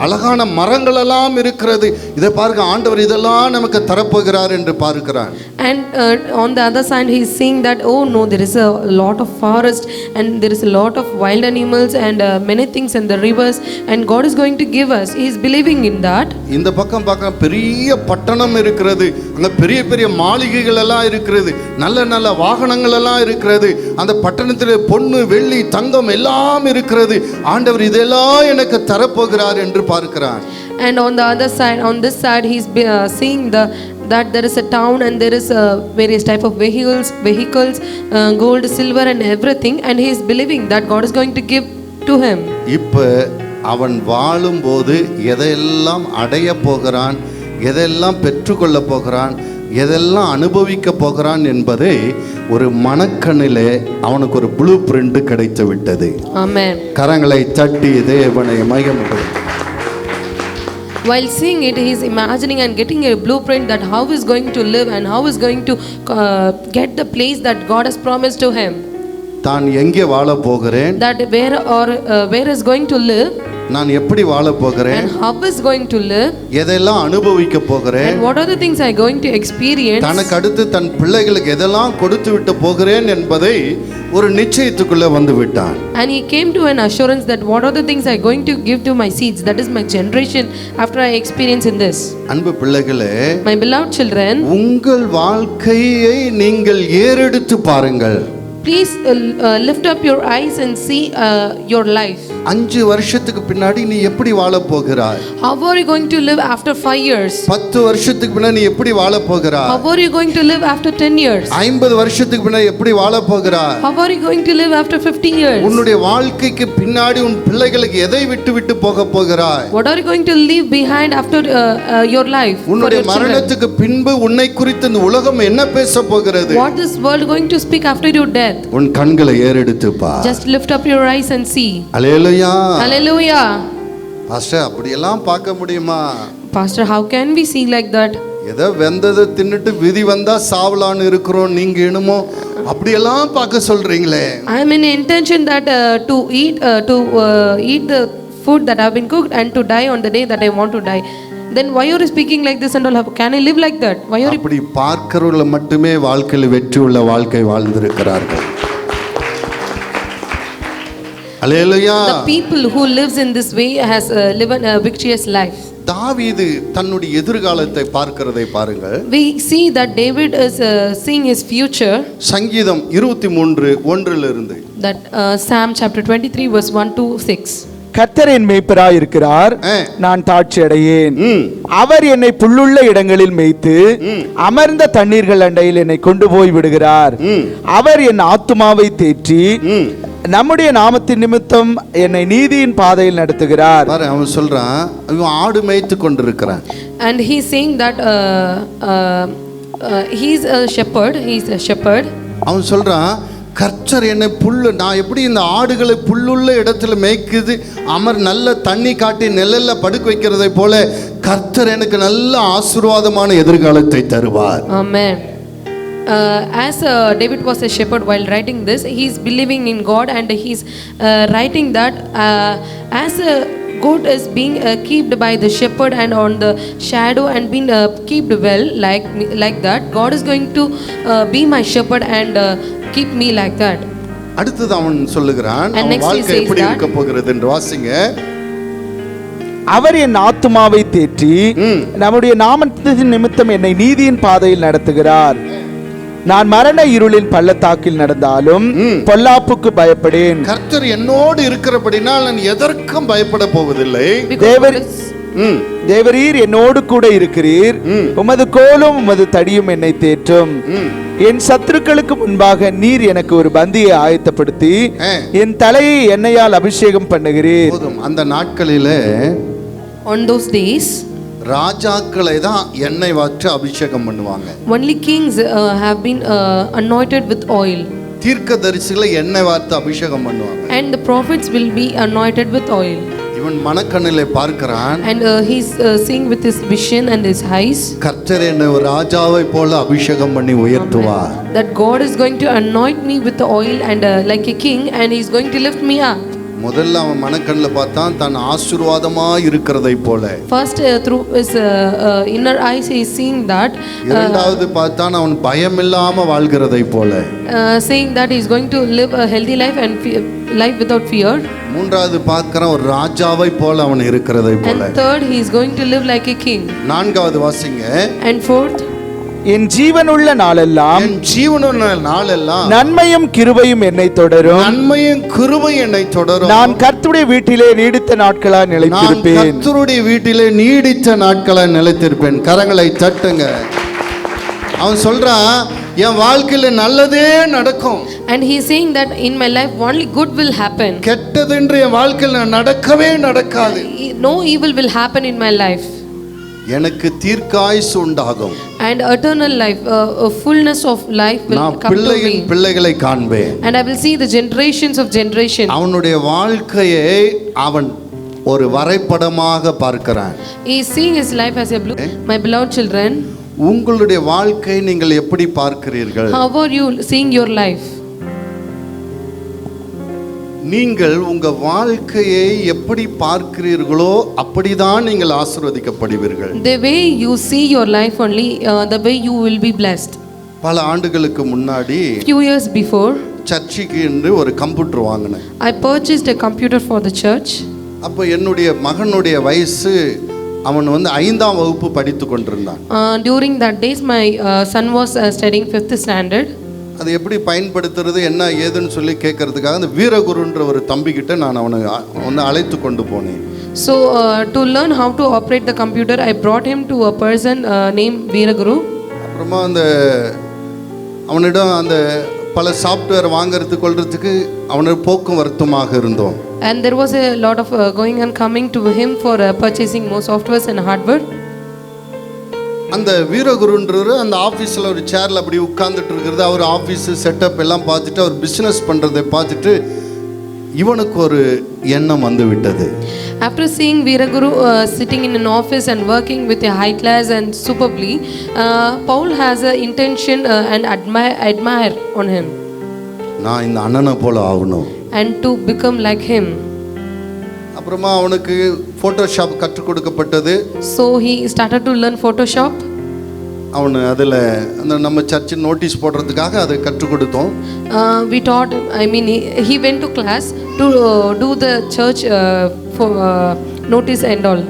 Speaker 3: அழகான மரங்கள் எல்லாம் இருக்கிறது. இதை பார்க்க ஆண்டவர் இதெல்லாம் நமக்கு தரப்போகிறார் என்று பார்க்கிறான்.
Speaker 4: And on the other side he is seeing that no, there is a lot of forest and there is a lot of wild animals and many things in the rivers, and God is going to give us. He is believing in that.
Speaker 3: இந்த பக்கம் பார்க்க பெரிய பட்டணம் இருக்கிறது, அங்க பெரிய பெரிய மாளிகைகள் எல்லாம் இருக்கிறது, நல்ல நல்ல வாகனங்கள் எல்லாம் இருக்கிறது. அந்த பட்டணத்தில் பொன்னு, வெள்ளி, தங்கம் எல்லாம் இருக்கிறது. ஆண்டவர் இதெல்லாம் எனக்கு தரப்போகிறார் என்று பார்க்கிறான்.
Speaker 4: And on the other side, on this side he is seeing that there is a town and there is various type of vehicles, gold, silver and everything, and he is believing that God is going to give to him.
Speaker 3: இப்ப அவன் வாழும்போது எதையெல்லாம் அடைய போகிறான், எதெல்லாம் பெற்றுக்கொள்ள போகிறான், எதெல்லாம் அனுபவிக்க போகிறான் என்பதை ஒரு மனக்கண்ணிலே அவனுக்கு ஒரு ப்ளூ பிரிண்ட் கிடைத்து விட்டது.
Speaker 4: ஆமென்.
Speaker 3: கரங்களை தட்டி தேவனை மகிமைப்படுத்து.
Speaker 4: While seeing it, he is imagining and getting a blueprint that how he is going to live and how he is going to get the place that God has promised to him.
Speaker 3: தான் எங்கே வாழ போகிறேன்,
Speaker 4: that where is going to live,
Speaker 3: நான் எப்படி வாழ போகிறேன்,
Speaker 4: and how is going to live,
Speaker 3: எதெல்லாம் அனுபவிக்க போகிறேன்,
Speaker 4: and what are the things I am going to experience,
Speaker 3: தனக்கு அடுத்து தன் பிள்ளைகளுக்கு எதெல்லாம் கொடுத்து விட்டு போகிறேன் என்பதை ஒரு நிச்சயத்துக்குள்ள வந்து விட்டான்.
Speaker 4: And he came to an assurance that what are the things I am going to give to my seeds, that is my generation after I experience in this.
Speaker 3: அன்பு பிள்ளைகளே,
Speaker 4: My beloved children,
Speaker 3: உங்கள் வாழ்க்கையை நீங்கள் ஏறெடுத்து பாருங்கள்.
Speaker 4: please lift up your eyes and see your life.
Speaker 3: 5 வருஷத்துக்கு பின்னாடி நீ எப்படி வாழ போகிறாய்?
Speaker 4: How are you going to live after 5 years?
Speaker 3: 10 வருஷத்துக்கு பின்னாடி நீ எப்படி வாழ போகிறாய்?
Speaker 4: How are you going to live after 10 years?
Speaker 3: 50 வருஷத்துக்கு பின்னாடி எப்படி வாழ போகிறாய்?
Speaker 4: How are you going to live after 50 years?
Speaker 3: உன்னுடைய வாழ்க்கைக்கு பின்னாடி உன் பிள்ளைகளுக்கு எதை விட்டு போக போகிறாய்?
Speaker 4: What are you going to leave behind after your life?
Speaker 3: உன்னுடைய மரணத்துக்கு பின்பு உன்னை குறித்து இந்த உலகம் என்ன பேச போகிறது?
Speaker 4: What this world going to speak after your death?
Speaker 3: உன் கண்களை ஏறெடுத்து பார்.
Speaker 4: Just lift up your eyes and see.
Speaker 3: Hallelujah.
Speaker 4: Hallelujah.
Speaker 3: Pastor, அப்படி எல்லாம் பார்க்க முடியுமா?
Speaker 4: Pastor, how can we see like that?
Speaker 3: ஏதோ வெந்ததை தின்னுட்டு விதி வந்தா சாவலான்னு இருக்கிறோம், நீங்க என்னமோ அப்படி எல்லாம் பார்க்க சொல்றீங்களே.
Speaker 4: I am in intention that to eat the food that have been cooked and to die on the day that I want to die. Then why are you speaking like this and all? Can I live like that? Why are you?
Speaker 3: அப்படி பார்க்கிறவர்கள் மட்டுமே வாழ்க்கையில் வெற்றி உள்ள வாழ்க்கை வாழ்ந்திருக்கிறார்கள். Hallelujah.
Speaker 4: The people who lives in this way has lived a victorious life.
Speaker 3: தாவீது தன்னுடைய எதிர்காலத்தை பார்க்கிறதை பாருங்கள்.
Speaker 4: We see that David is seeing his future.
Speaker 3: சங்கீதம் 23:1
Speaker 4: That Psalm chapter 23 verse 1 to 6.
Speaker 2: கர்த்தர் என் மேய்ப்பராய் இருக்கிறார், நான் தாட்சி அடையேன். அவர் என்னை புல்லுள்ள இடங்களில் மேய்த்து அமர்ந்த தண்ணீர்கள் அண்டையில் என்னை கொண்டு போய் விடுகிறார். அவர் என் ஆத்துமாவை தேற்றி நம்முடைய நாமத்தின் நிமித்தம் என்னை நீதியின் பாதையில் நடத்துகிறார்.
Speaker 3: அவன் சொல்றான், அவன் ஆடு மேய்த்து கொண்டிருக்கிறான்.
Speaker 4: And he is saying that he is a shepherd. He is a shepherd.
Speaker 3: அவன் சொல்றான், கர்த்தர் என்னை புல்லு, நான் எப்படி இந்த ஆடுகளை புல்லுள்ள இடத்துல மேய்க்குது, நல்ல தண்ணி காட்டி நிழல்ல படுக்க வைக்கிறதை போல கர்த்தர் எனக்கு நல்ல ஆசீர்வாதமான எதிர்காலத்தை தருவார்.
Speaker 4: Amen. as David was a shepherd while writing this, he is believing in God, and he is writing that as a goat is being kept by the shepherd and on the shadow and being kept well like that, God is going to be my shepherd and keep me like that.
Speaker 3: அடுத்தது அவன் சொல்லுகிறான்,
Speaker 4: And
Speaker 3: அவன்
Speaker 4: next he
Speaker 3: வாழ்க்கை
Speaker 4: says
Speaker 3: எப்படி
Speaker 4: that-
Speaker 3: இருக்க போகிறது என்று வாசிங்க.
Speaker 2: அவர் என் ஆத்துமாவை தேற்றி நம்முடைய நாமத்தின் நிமித்தம் என்னை நீதியின் பாதையில் நடத்துகிறார். நான் மரண இருளின் பள்ளத்தாக்கில் நடந்தாலும் பொல்லாப்புக்கு பயப்படேன்.
Speaker 3: கர்த்தர் என்னோடு இருக்கிறபடினால் நான் எதற்கும் பயப்பட போவதில்லை.
Speaker 2: தேவரீர் என்னோடு கூட இருக்கிறீர், உமது கோலும் உமது தடியும் என்னை தேற்றும். என் சத்துருக்களுக்கு முன்பாக நீர் எனக்கு ஒரு பந்தியை ஆயத்தப்படுத்தி என் தலையை எண்ணெயால் அபிஷேகம் பண்ணுகிறீர்.
Speaker 3: அந்த நாட்களிலே
Speaker 4: On those days
Speaker 3: ராஜாக்களை தான் எண்ணெய் வாற்றி அபிஷேகம் பண்ணுவாங்க.
Speaker 4: only kings have been anointed with oil,
Speaker 3: தீர்க்கதரிசிகளை எண்ணெய் வார்த்து அபிஷேகம் பண்ணுவாங்க.
Speaker 4: and the prophets will be anointed with oil.
Speaker 3: இவன் மனக்கண்ணிலே பார்க்கிறான்,
Speaker 4: And he's seeing with his vision and his eyes
Speaker 3: கர்த்தர் என்னை ஒரு ராஜாவை போல அபிஷேகம் பண்ணி உயர்த்துவார்.
Speaker 4: that God is going to anoint me with the oil and like a king, and he's going to lift me up.
Speaker 3: முதல்ல அவன் மனக்கண்ணில் பார்த்தான் தான் ஆசீர்வாதமா இருக்கிறதை போல.
Speaker 4: First through his inner eyes he is seeing that.
Speaker 3: இரண்டாவது பார்த்தான் அவன் பயம் இல்லாம வாழ்கிறதை போல.
Speaker 4: Saying that he is going to live a healthy life and life without fear.
Speaker 3: மூன்றாவது பார்க்கறான் ஒரு ராஜாவை போல அவன் இருக்கிறதை போல.
Speaker 4: And third he is going to live like a king.
Speaker 3: நான்காவது வாசிங்க.
Speaker 4: And fourth,
Speaker 2: என் ஜீவனுள்ள நாளெல்லாம்
Speaker 3: என் ஜீவனுள்ள நாளெல்லாம்
Speaker 2: நன்மையும் கிருபையும் என்னை தொடரும்.
Speaker 3: நன்மையும் கிருபையும் என்னை தொடரும்.
Speaker 2: நான் கர்த்தருடைய வீட்டிலே நீடித்த நாட்களாய் நிலைத்திருப்பேன்.
Speaker 3: நான் கர்த்தருடைய வீட்டிலே நீடித்த நாட்களாய் நிலைத்திருப்பேன். கரங்களை தட்டுங்க. அவன் சொல்றான் என் வாழ்க்கையில நல்லதே நடக்கும்.
Speaker 4: and he is saying that in my life only good will happen.
Speaker 3: கெட்டதென்று என் வாழ்க்கையில நடக்கவே நடக்காது.
Speaker 4: No evil will happen in my life.
Speaker 3: எனக்கு தீர்க்காயுசு உண்டாகும்.
Speaker 4: And eternal life, a fullness of life will
Speaker 3: நான்
Speaker 4: come to me.
Speaker 3: பிள்ளைகளை காண்பேன்.
Speaker 4: And I will see the generations of generation.
Speaker 3: அவனுடைய வாழ்க்கையை அவன் ஒரு வரைபடமாக பார்க்கிறான்.
Speaker 4: He is seeing his life as a blue. My beloved children,
Speaker 3: உங்களுடைய வாழ்க்கை நீங்கள் எப்படி பார்க்கிறீர்கள்?
Speaker 4: how are you seeing your life?
Speaker 3: நீங்கள் உங்க வாழ்க்கையை எப்படி பார்க்கிறீர்களோ அப்படிதான் நீங்கள் ஆசீர்வதிக்கப்படுவீர்கள்.
Speaker 4: The way you see your life only, the way you will be blessed.
Speaker 3: பல ஆண்டுகளுக்கு முன்னாடி
Speaker 4: Few years before,
Speaker 3: சர்ச்சுக்கு என்று ஒரு கம்ப்யூட்டர் வாங்கினேன்.
Speaker 4: I purchased a computer for the church.
Speaker 3: அப்போ என்னுடைய மகனுடைய வயசு அவன் 5ஆம் வகுப்பு படித்து கொண்டிருந்தான்.
Speaker 4: During that days my son was studying 5th standard.
Speaker 3: அது எப்படி பயன்படுத்துறது என்ன ஏதுன்னு சொல்லி கேட்கறதுக்காக அந்த வீரகுருன்ற ஒரு தம்பிக்கிட்ட நான் அவனை அழைத்து கொண்டு போனேன்.
Speaker 4: So to learn how to operate the computer, I brought him to a person named Veeraguru.
Speaker 3: அப்புறமா அவனிடம் அந்த பல சாஃப்ட்வேர் வாங்குறது கொள்றதுக்கு அவனுடைய போக்குவரத்துமாக இருந்தோம்.
Speaker 4: And there was a lot of going and coming to him for purchasing more softwares and hardware.
Speaker 3: அந்த வீரகுருன்றவர் அந்த ஆஃபீஸில் ஒரு சேரில் அப்படி உட்கார்ந்துட்டு இருக்கிறது, அவர் ஆஃபீஸு செட்டப் எல்லாம் பார்த்துட்டு அவர் பிஸ்னஸ் பண்ணுறதை பார்த்துட்டு இவனுக்கு ஒரு எண்ணம் வந்து விட்டது.
Speaker 4: After seeing Veeraguru sitting in an office and working with a high class and superbly, Paul has an intention and admire on him.
Speaker 3: நான் இந்த அண்ணனை போல ஆகணும்.
Speaker 4: And to become like him.
Speaker 3: அப்புறமா அவனுக்கு ஃபோட்டோஷாப் கற்றுக் கொடுக்கப்பட்டது.
Speaker 4: So he started to learn Photoshop.
Speaker 3: அவனு அதில் அந்த நம்ம சர்ச்சு நோட்டீஸ் போடுறதுக்காக அதை கற்றுக் கொடுத்தோம்.
Speaker 4: We taught, he went to class to do the church for notice and all.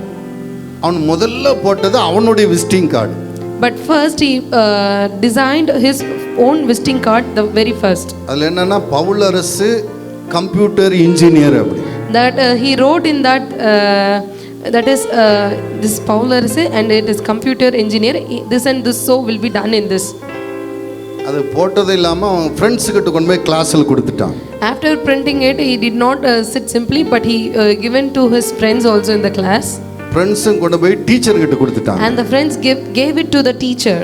Speaker 3: அவன் முதல்ல போட்டது அவனுடைய visiting card.
Speaker 4: But first he designed his own visiting card, the very first.
Speaker 3: அதில் என்னன்னா பவுலரசு கம்ப்யூட்டர் இன்ஜினியர் அப்படி.
Speaker 4: That he wrote in that that is this Paularse and it is computer engineer. This and this so will be done in this.
Speaker 3: அது போட்டது இல்லாமல் அவன் ஃப்ரெண்ட்ஸு கிட்ட கொண்டு போய் கிளாஸில் கொடுத்துட்டான்.
Speaker 4: After printing it, he did not sit simply, but he given to his friends also in the class.
Speaker 3: ஃப்ரெண்ட்ஸும் கொண்டு போய் டீச்சர் கிட்ட கொடுத்துட்டான்.
Speaker 4: And the friends gave it to the teacher.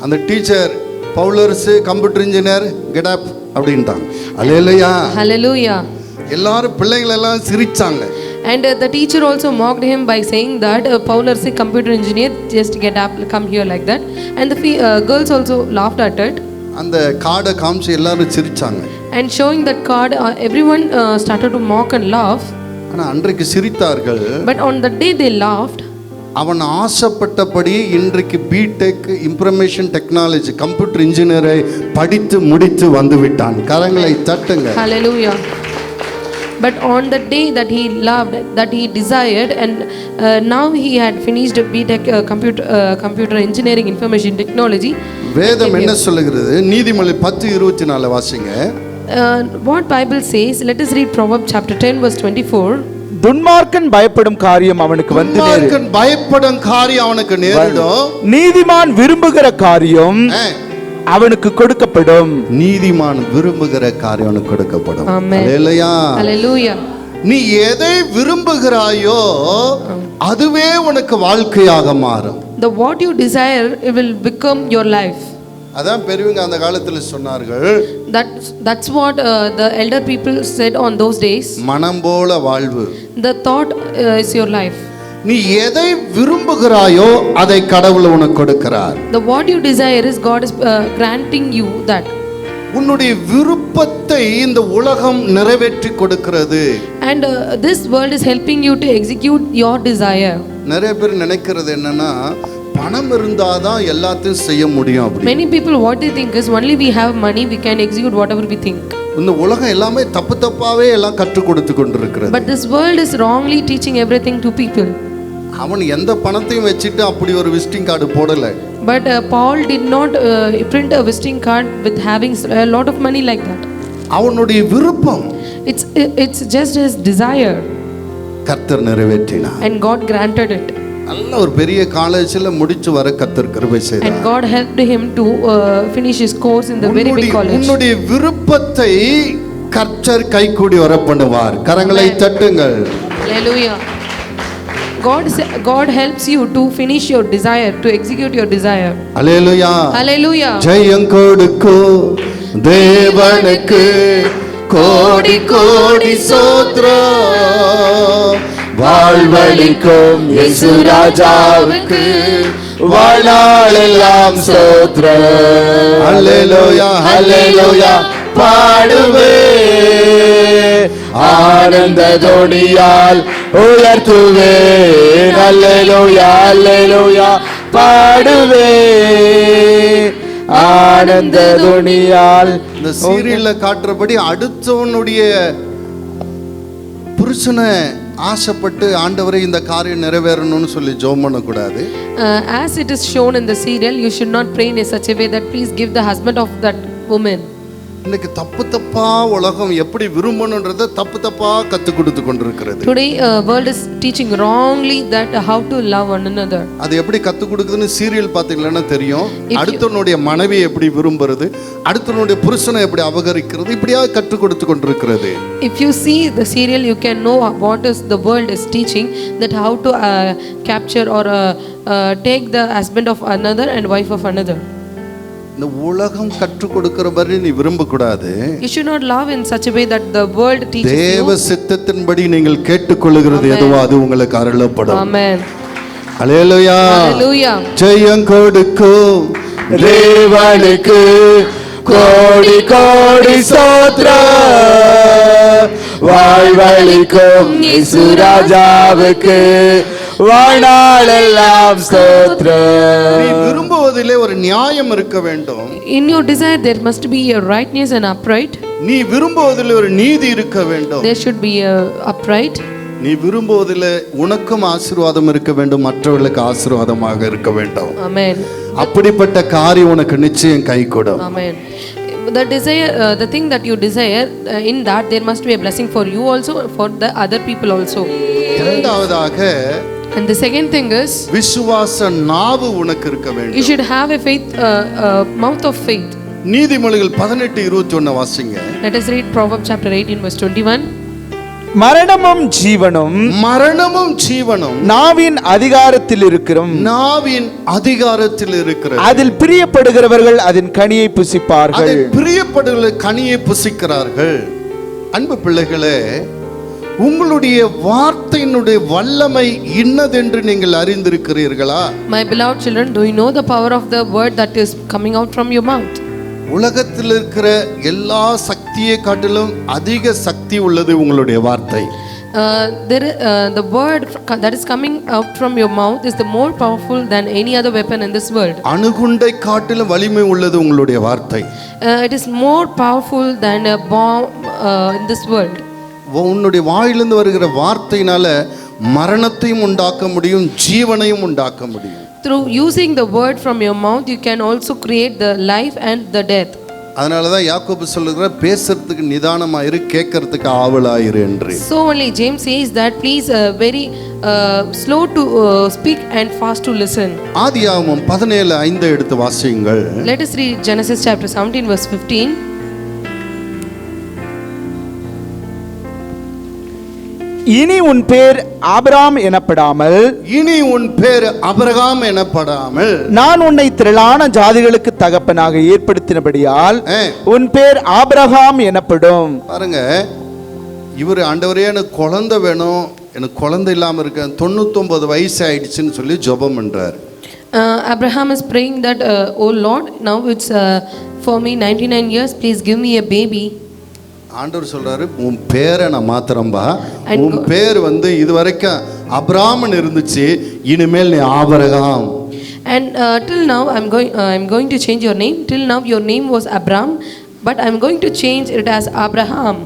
Speaker 3: அந்த teacher bowlers computer engineer get up அப்படின்ட்டான். அல்லேலூயா.
Speaker 4: Hallelujah.
Speaker 3: எல்லாரும் பிள்ளைகளெல்லாம் சிரிச்சாங்க.
Speaker 4: And the teacher also mocked him by saying that Paulus, a computer engineer, just get up, come here like that. And the girls also laughed at it.
Speaker 3: அந்த கார்டை காமிச்சு எல்லாரும் சிரிச்சாங்க.
Speaker 4: And showing that card, everyone started to mock and laugh.
Speaker 3: ஆனா அன்றைக்கு சிரித்தார்கள்.
Speaker 4: But on the day they laughed.
Speaker 3: அவன் ஆசைப்பட்டபடி இன்றைக்கு பிடெக் இன்ஃபர்மேஷன் டெக்னாலஜி கம்ப்யூட்டர் இன்ஜினியரை படித்து முடித்து வந்து விட்டான். கரங்களை தட்டுங்க.
Speaker 4: Hallelujah. But on the day that he loved, that he desired, and now he had finished BTech computer engineering information technology.
Speaker 3: வேதம் என்ன சொல்லுகிறது? நீதிமொழி 10:24 வாசிங்க.
Speaker 4: What Bible says, let us read Proverbs chapter 10 verse 24.
Speaker 2: துன்மார்க்கன் பயப்படும் காரியம் அவனுக்கு வந்து நேரும்.
Speaker 3: துன்மார்க்கன் பயப்படும் காரியம் அவனுக்கு நேரிடும்.
Speaker 2: நீதிமான் விரும்புகிற காரியம் அவனுக்கு கொடுக்கப்படும்.
Speaker 3: நீதிமான் விரும்புகிற காரியம் அவனுக்கு கொடுக்கப்படும்.
Speaker 4: Hallelujah. Hallelujah.
Speaker 3: நீ எதை விரும்புகிறாயோ அதுவே உனக்கு வாழ்க்கையாக மாறும்.
Speaker 4: The what you desire, it will become your life.
Speaker 3: அதான் பெரியவங்க அந்த காலத்துல சொன்னார்கள்.
Speaker 4: That's what the elder people said on those days.
Speaker 3: மனம் போல வாழ்வு.
Speaker 4: The thought is your life.
Speaker 3: நீ எதை விரும்புகிறாயோ அதை கடவுள் உனக்கு கொடுக்கிறார்.
Speaker 4: The what you desire is God is granting you that.
Speaker 3: உன்னுடைய விருப்பத்தை இந்த உலகம் நிறைவேற்றி கொடுக்கிறது.
Speaker 4: And this world is helping you to execute your desire.
Speaker 3: நிறைய பேர் நினைக்கிறது என்னன்னா பணம் இருந்தாதான் எல்லாத்தையும் செய்ய முடியும் அப்படி.
Speaker 4: Many people what they think is only we have money we can execute whatever we think.
Speaker 3: இந்த உலகம் எல்லாமே தப்பாவே எல்லாம் கற்றுக் கொடுத்து கொண்டிருக்கிறது.
Speaker 4: But this world is wrongly teaching everything to people.
Speaker 3: அவன் எந்த பணத்தையும் வச்சிட்டு அப்படி ஒரு விசிட்டிங் கார்டு போடல.
Speaker 4: But Paul did not print a visiting card with having a lot of money like that.
Speaker 3: அவனுடைய விருப்பம்.
Speaker 4: It's just his desire.
Speaker 3: கர்த்தர் நிறைவேற்றினார்.
Speaker 4: And God granted it.
Speaker 3: நல்ல ஒரு பெரிய காலேஜ்ல முடிச்சு வர கர்த்தர் கிருபை செய்தார்.
Speaker 4: And God helped him to finish his course in the very big college.
Speaker 3: உன்னுடைய விருப்பத்தை கர்த்தர் கைகூடி வர பண்ணுவார். கரங்களை தட்டுங்கள்.
Speaker 4: Hallelujah. God helps you to finish your desire, to execute your desire.
Speaker 3: Hallelujah.
Speaker 4: Hallelujah.
Speaker 3: ஜெயம் கொடுக்கும் தேவனுக்கு கோடி கோடி ஸ்தோத்திரம். வாழ்வளிக்கும் இயேசு ராஜாவுக்கு வாழ்நாளெல்லாம் ஸ்தோத்திரம். ஹல்லேலூயா ஹல்லேலூயா பாடுவே ஆனந்த தொனியால் உயர்த்துவே. ஹல்லேலூயா ஹல்லேலூயா பாடுவே ஆனந்த தொனியால். இந்த சீரியல்ல காட்டுறபடி அடுத்தவனுடைய புருஷனை ஆசைப்பட்டு ஆண்டவரே இந்த காரியம் நிறைவேறணும்னு சொல்லி ஜெபம் பண்ண கூடாது.
Speaker 4: As it is shown in the serial, you should not pray in such a way that please give the husband of that woman.
Speaker 3: இன்னைக்கு தப்பா உலகம் எப்படி விரும்பணும்ன்றதை தப்பா கத்து கொடுத்து கொண்டிருக்கிறது.
Speaker 4: Today world is teaching wrongly that how to love one another.
Speaker 3: அது எப்படி கத்து கொடுக்குதுன்னு சீரியல் பாத்தீங்கன்னா தெரியும். அடுத்தவனுடைய மனைவி எப்படி விரும்புறது, அடுத்தவனுடைய புருஷனை எப்படி அபகரிக்கிறது, இப்படியா கத்து கொடுத்து கொண்டிருக்கிறது.
Speaker 4: If you see the serial, you can know what is the world is teaching, that how to capture or take the husband of another and wife of another.
Speaker 3: இந்த உலகம் கற்றுக் கொடுக்கிறபடி நீ விரும்ப கூடாது.
Speaker 4: You should not love in such a way that the world teaches you.
Speaker 3: தேவ சித்தத்தின்படி நீங்கள் கேட்டுக்கொள்கிறது எதுவோ அது உங்களுக்கு அருளப்படும்.
Speaker 4: Amen.
Speaker 3: ஹல்லேலூயா.
Speaker 4: Hallelujah.
Speaker 3: ஜெயம் கொடுக்கும் தேவனுக்கு கோடி கோடி ஸ்தோத்திரம். வாழ்வளிக்கும் இயேசு ராஜாவுக்கு வாழ்நாளெல்லாம் ஸ்தோத்திரம். நீ விரும்புவதிலே ஒரு நியாயம் இருக்க வேண்டும்.
Speaker 4: In your desire there must be a rightness and upright.
Speaker 3: நீ விரும்புவதிலே ஒரு நீதி இருக்க வேண்டும்.
Speaker 4: There should be a upright.
Speaker 3: நீ விரும்புவதிலே உனக்கும் ஆசீர்வாதம் இருக்க வேண்டும், மற்றவர்களுக்கு ஆசீர்வாதமாக இருக்க வேண்டும்.
Speaker 4: Amen.
Speaker 3: அப்படிப்பட்ட காரியம் உனக்கு நிச்சயம் கைகூடும்.
Speaker 4: Amen. The desire, the thing that you desire, in that there must be a blessing for you also, for the other people also.
Speaker 3: இரண்டாவதாக,
Speaker 4: and the second thing is,
Speaker 3: விசுவாச நாவு உனக்கு இருக்க வேண்டும்.
Speaker 4: you should have a faith, mouth of faith.
Speaker 3: நீதிமொழிகள் 18:21 வாசிங்க.
Speaker 4: Let us read Proverbs chapter 18 verse 21.
Speaker 2: மரணமும் ஜீவனும் நாவின் அதிகாரத்தில் இருக்கிறோம்.
Speaker 3: நாவின் அதிகாரத்தில் இருக்கிறது.
Speaker 2: அதில் பிரியப்படுகிறவர்கள் அதன் கனியை புசிப்பார்கள்.
Speaker 3: அதில் பிரியப்படுகிறவர்கள் கனியை புசிக்கிறார்கள். அன்பு பிள்ளைகளே, உங்களுடைய வார்த்தையினுடைய வல்லமை இன்னதென்று நீங்கள் அறிந்திருக்கிறீர்களா?
Speaker 4: My beloved children, do you know the power of the word that is coming out from your mouth?
Speaker 3: உலகத்தில் இருக்கிற எல்லா சக்தியை காட்டிலும் அதிக சக்தி உள்ளது உங்களுடைய வார்த்தை.
Speaker 4: The word that is coming out from your mouth is the more powerful than any other weapon in this world.
Speaker 3: அணுகுண்டை காட்டிலும் வலிமை உள்ளது உங்களுடைய வார்த்தை.
Speaker 4: It is more powerful than a bomb in this world.
Speaker 3: உன்னுடைய வாயிலிருந்து வருகிற வார்த்தையினால மரணத்தையும் உண்டாக்க முடியும், ஜீவனையும் உண்டாக்க முடியும்.
Speaker 4: Through using the word from your mouth, you can also create the life and the death.
Speaker 3: அதனால தான் யாக்கோபு சொல்லுகிற பேசுறதுக்கு நிதானமா இரு, கேட்கறதுக்கு ஆவலா இரு என்று.
Speaker 4: So only James says that please very slow to speak and fast to listen.
Speaker 3: ஆதியாகமம் 17:5 எடுத்து வாசியுங்கள்.
Speaker 4: Let us read Genesis chapter 17 verse 15.
Speaker 2: இனி உன் பேர் ஆபிராம் எனப்படாமல்,
Speaker 3: இனி உன் பேர் ஆபிரகாம் எனப்படாமல்,
Speaker 2: நான் உன்னை திரளான ஜாதிகளுக்கு தகப்பனாக ஏற்படுத்தினபடியால் உன் பேர் ஆபிரகாம் எனப்படும்.
Speaker 3: பாருங்க, இவர் ஆண்டவரே எனக்கு குழந்தை வேணும், எனக்கு குழந்தை இல்லாமல் இருக்கேன், 99 வயசு ஆயிடுச்சுன்னு சொல்லி ஜெபம் பண்றார்.
Speaker 4: Abraham is praying that oh Lord, now it's for me 99 years, please give me a baby.
Speaker 3: ஆண்டவர் சொல்றாரு, உன் பேரை நான் மாத்திரம்பா, உன் பேர் இதுவரைக்கும் அப்ராமன் இருந்துச்சு, இனிமேல் நீ Abraham.
Speaker 4: And till now I'm going to change your name. Till now your name was Abram, but I'm going to change it as Abraham.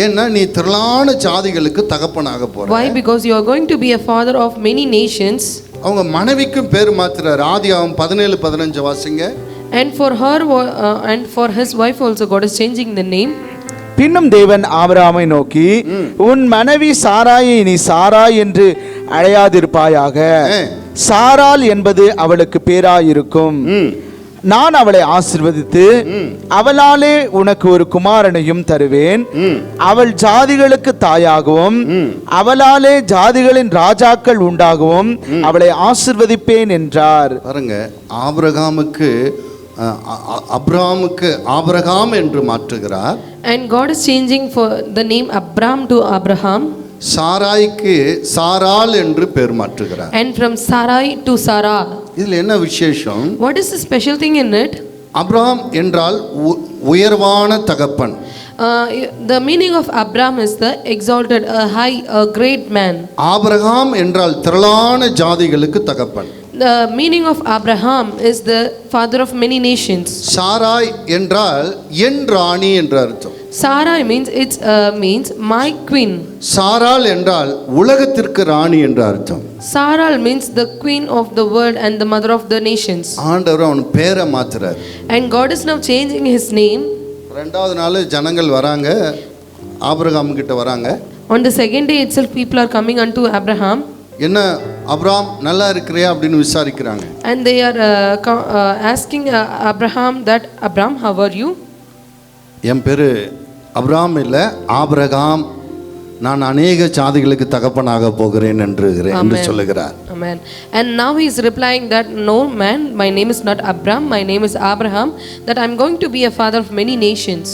Speaker 3: ஏன்னா நீ திரளான ஜாதிகளுக்கு தகப்பனாக போற.
Speaker 4: Why? Because you are going to be a father of many nations.
Speaker 3: அவங்க மனைவிக்கும் பேர் மாத்துறாரு. ஆதியாகமம் 17:15 வாசிங்க.
Speaker 4: And for her and for his wife also God is changing the name.
Speaker 2: பின்னும் தேவன் ஆபிரகாமை நோக்கி, உன் மனைவி சாராயை நீ சாராய் என்று அழையாதிருப்பாயாக, சாராள் என்பது அவளுக்கு பேராயிருக்கும். நான் அவளை ஆசீர்வதித்து அவளாலே உனக்கு ஒரு குமாரனையும் தருவேன். அவள் ஜாதிகளுக்கு தாயாகவும் அவளாலே ஜாதிகளின் ராஜாக்கள் உண்டாகவும் அவளை ஆசீர்வதிப்பேன் என்றார்.
Speaker 3: பாருங்க, ஆபிரகாமுக்கு அப்ராமுக்கு ஆபிரகாம் என்று மாற்றுகிறார்.
Speaker 4: And God is changing for the name Abram to Abraham.
Speaker 3: சாராய்க்கு சாராள் என்று பெயர் மாற்றுகிறார்.
Speaker 4: And from Sarai to Sarah.
Speaker 3: இதுல என்ன விசேஷம்?
Speaker 4: What is the special thing in it?
Speaker 3: Abram என்றால் உயர்வான தகப்பன்.
Speaker 4: The meaning of Abram is the exalted, a high, a great man.
Speaker 3: Abraham என்றால் திரளான ஜாதிகளுக்கு தகப்பன்.
Speaker 4: The meaning of Abraham is the father of many nations.
Speaker 3: Sarai என்றால் என் ராணி என்று அர்த்தம்.
Speaker 4: Sarai means my queen.
Speaker 3: சாராள் என்றால் உலகத்திற்கு ராணி என்று அர்த்தம்.
Speaker 4: Sarai means the queen of the world and the mother of the nations.
Speaker 3: ஆண்டவர் அவன் பேரை மாத்துறார்.
Speaker 4: And God is now changing his name.
Speaker 3: ரெண்டாவது நாள் ஜனங்கள் வராங்க, ஆபிரகாம் கிட்ட வராங்க.
Speaker 4: On the second day itself people are coming unto Abraham.
Speaker 3: என்ன அப்ராம் நல்லா இருக்கிறியா அப்படின்னு விசாரிக்கிறாங்க.
Speaker 4: And they are asking Abraham that, Abram, how are you?
Speaker 3: என் பேரு அப்ராம் இல்லை, ஆபிரகாம், நான் அநேக ஜாதிகளுக்கு தகப்பனாக போகிறேன் என்று சொல்லுகிறார்.
Speaker 4: Amen. And now he is replying that, no man, my name is not Abram, my name is Abraham, that I am going to be a father of many nations.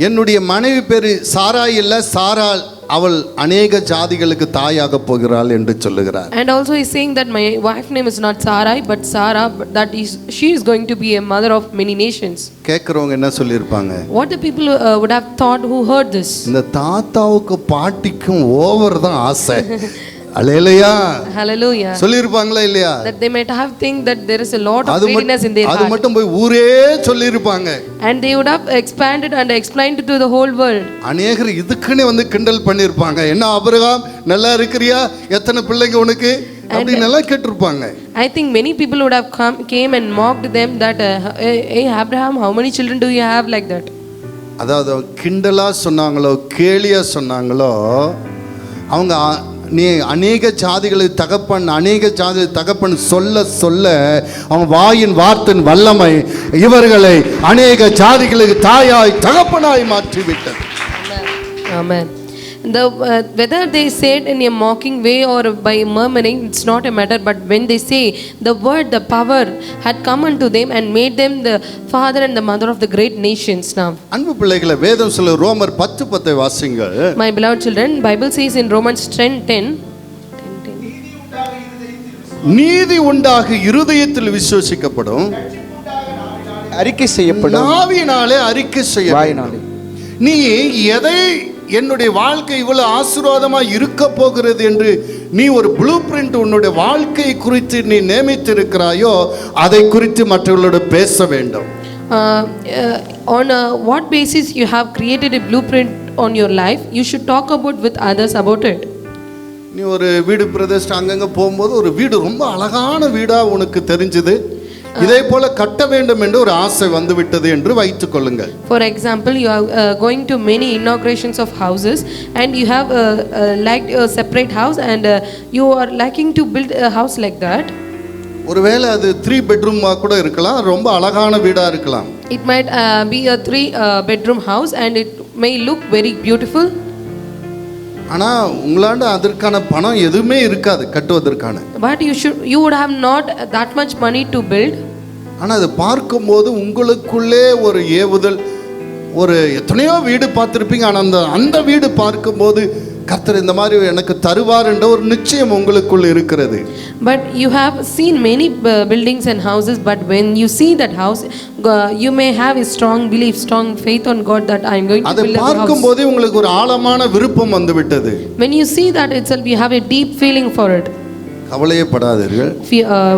Speaker 3: என்னுடைய மனைவி பேரு சாராய் இல்ல, சாராள், அவள் அநேக ஜாதிகளுக்கு தாயாக போகிறாள் என்று சொல்லுகிறார்.
Speaker 4: And also he is saying that my wife name is not Sarai but Sarah, but that she is going to be a mother of many nations.
Speaker 3: கேக்குறவங்க என்ன சொல்லிருப்பாங்க?
Speaker 4: What the people would have thought who heard this?
Speaker 3: இந்த தாத்தாவுக்கு பாட்டிக்கும் ஓவர் தான் ஆசை. அல்லேலூயா.
Speaker 4: Hallelujah.
Speaker 3: சொல்லிருப்பாங்களா இல்லையா?
Speaker 4: That they might have think that there is a lot of greatness in their heart.
Speaker 3: அது மட்டும் போய் ஊரே சொல்லிருப்பாங்க.
Speaker 4: And they would have expanded and explained it to the whole world.
Speaker 3: அநேகர் இதுக்குன்னு கிண்டல் பண்ணிருப்பாங்க. என்ன ஆபிரகாம் நல்லா இருக்கிறியா, எத்தனை பிள்ளைங்க உனக்கு அப்படின்னு எல்லாம் கேட்டிருப்பாங்க.
Speaker 4: I think many people would have came and mocked them that hey Abraham, how many children do you have, like that.
Speaker 3: அதாவது கிண்டலா சொன்னாங்களோ கேலியா சொன்னாங்களோ, அவங்க நீ அநேக ஜாதிகளுக்கு தகப்பன், அநேக ஜாதிகளுக்கு தகப்பன் சொல்ல சொல்ல அவங்க வாயின் வார்த்தையின் வல்லமை இவர்களை அநேக ஜாதிகளுக்கு தாயாய் தகப்பனாய் மாற்றிவிட்டது.
Speaker 4: Amen. Whether they said in a mocking way or by murmuring, it's not a matter, but when they say the word, the power had come unto them and made them the father and the mother of the great nations. Now
Speaker 3: அன்பு பிள்ளைகளே, வேதம் சொல்ல ரோமர் 10:10 வாசிங்கள்.
Speaker 4: My beloved children, Bible says in Romans 10:10,
Speaker 3: நீதி உண்டாக இருதயத்தில் விசுவாசிக்கப்படும்,
Speaker 2: அறிக்கை செய்யப்படும்.
Speaker 3: நாவினாலே அறிக்கை செய்ய
Speaker 2: வாயினாலே.
Speaker 3: நீ எதை என்னுடைய வாழ்க்கை இவ்வளவு ஆசீர்வாதமா இருக்க போகிறது என்று நீ ஒரு ப்ளூ பிரிண்ட் உன்னுடைய வாழ்க்கை குறித்து நீ நியமித்திருக்கிறாயோ அதை குறித்து மற்றவர்களோடு பேச வேண்டும்.
Speaker 4: On what basis you have created a blueprint on your life, you should talk about with others about it.
Speaker 3: நீ ஒரு வீடு பிரதிஷ்டை அங்கங்க போகும்போது ஒரு வீடு ரொம்ப அழகான வீடா உனக்கு தெரிஞ்சது, இதே போல கட்ட வேண்டும் என்று ஒரு ஆசை வந்து விட்டது என்று வைத்துக் கொள்ளுங்கள்.
Speaker 4: For example, you are going to many inaugurations of houses and you have liked a separate house and you are liking to build a house like that.
Speaker 3: ஒருவேளை அது 3 பெட்ரூமா கூட இருக்கலாம், ரொம்ப அழகான வீடா இருக்கலாம்.
Speaker 4: It might be a 3 bedroom house and it may look very beautiful.
Speaker 3: ஆனா உங்களாண்ட அதற்கான பணம் எதுவுமே இருக்காது கட்டுவதற்கான.
Speaker 4: But you would have not that much money to build.
Speaker 3: ஆனா அதை பார்க்கும்போது உங்களுக்குள்ளே ஒரு ஏவுதல், ஒரு எத்தனையோ வீடு பார்த்துருப்பீங்க, ஆனால் அந்த வீடு பார்க்கும்போது கர்த்தர் இந்த மாதிரி எனக்கு தருவார் என்ற ஒரு நிச்சயம் உங்களுக்குள் இருக்கிறது.
Speaker 4: But you have seen many buildings and houses, but when you see that house, you may have a strong belief, strong faith on God that I am going to build a house.
Speaker 3: அதை பார்க்கும்போது உங்களுக்கு ஒரு ஆழமான விருப்பம் வந்து விட்டது.
Speaker 4: When you see that itself, you have a deep feeling for it.
Speaker 3: கவலையே படாதீர்கள்.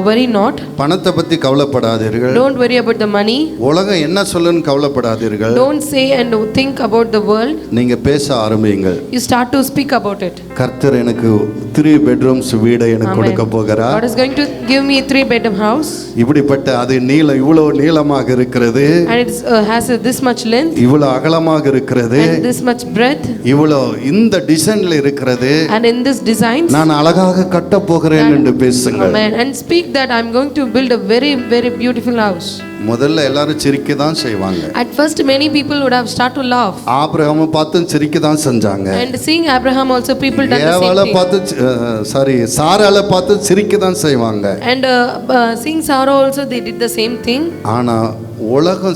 Speaker 4: Worry not.
Speaker 3: பணத்தை பத்தி கவலைப்படாதீர்கள்.
Speaker 4: Don't worry about the money.
Speaker 3: உலகம் என்ன சொல்லுன்னு கவலைப்படாதீர்கள்.
Speaker 4: Don't say and think about the world.
Speaker 3: நீங்க பேச ஆரம்பியுங்கள்.
Speaker 4: You start to speak about it.
Speaker 3: கர்த்தர் எனக்கு 3 bedrooms வீடை எனக்கு கொடுக்க போகிறார்.
Speaker 4: God is going to give me a 3 bedroom house.
Speaker 3: இப்படிப்பட்ட அது நீளம் இவ்வளவு நீளமாக இருக்கிறது.
Speaker 4: And it has this much length.
Speaker 3: இவ்வளவு அகலமாக இருக்கிறது.
Speaker 4: And this much breadth.
Speaker 3: இவ்வளவு இந்த டிசைன்ல இருக்கிறது.
Speaker 4: And in this design.
Speaker 3: நான் அழகாக கட்ட போகிறேன் என்று பேசுங்கள்.
Speaker 4: Amen. And speak that I am going to build a very very beautiful house.
Speaker 3: முதல்ல எல்லாரும் சிரிக்க தான் செய்வாங்க.
Speaker 4: At first many people would have start to laugh.
Speaker 3: ஆபிரகாமை பார்த்து சிரிக்க தான் செஞ்சாங்க.
Speaker 4: And seeing Abraham also people done the same
Speaker 3: ஏவாளை
Speaker 4: thing.
Speaker 3: பார்த்து சாராளை பார்த்து சிரிக்க தான் செய்வாங்க.
Speaker 4: And seeing Sarah also they did the same thing.
Speaker 3: ஆனா உலகம்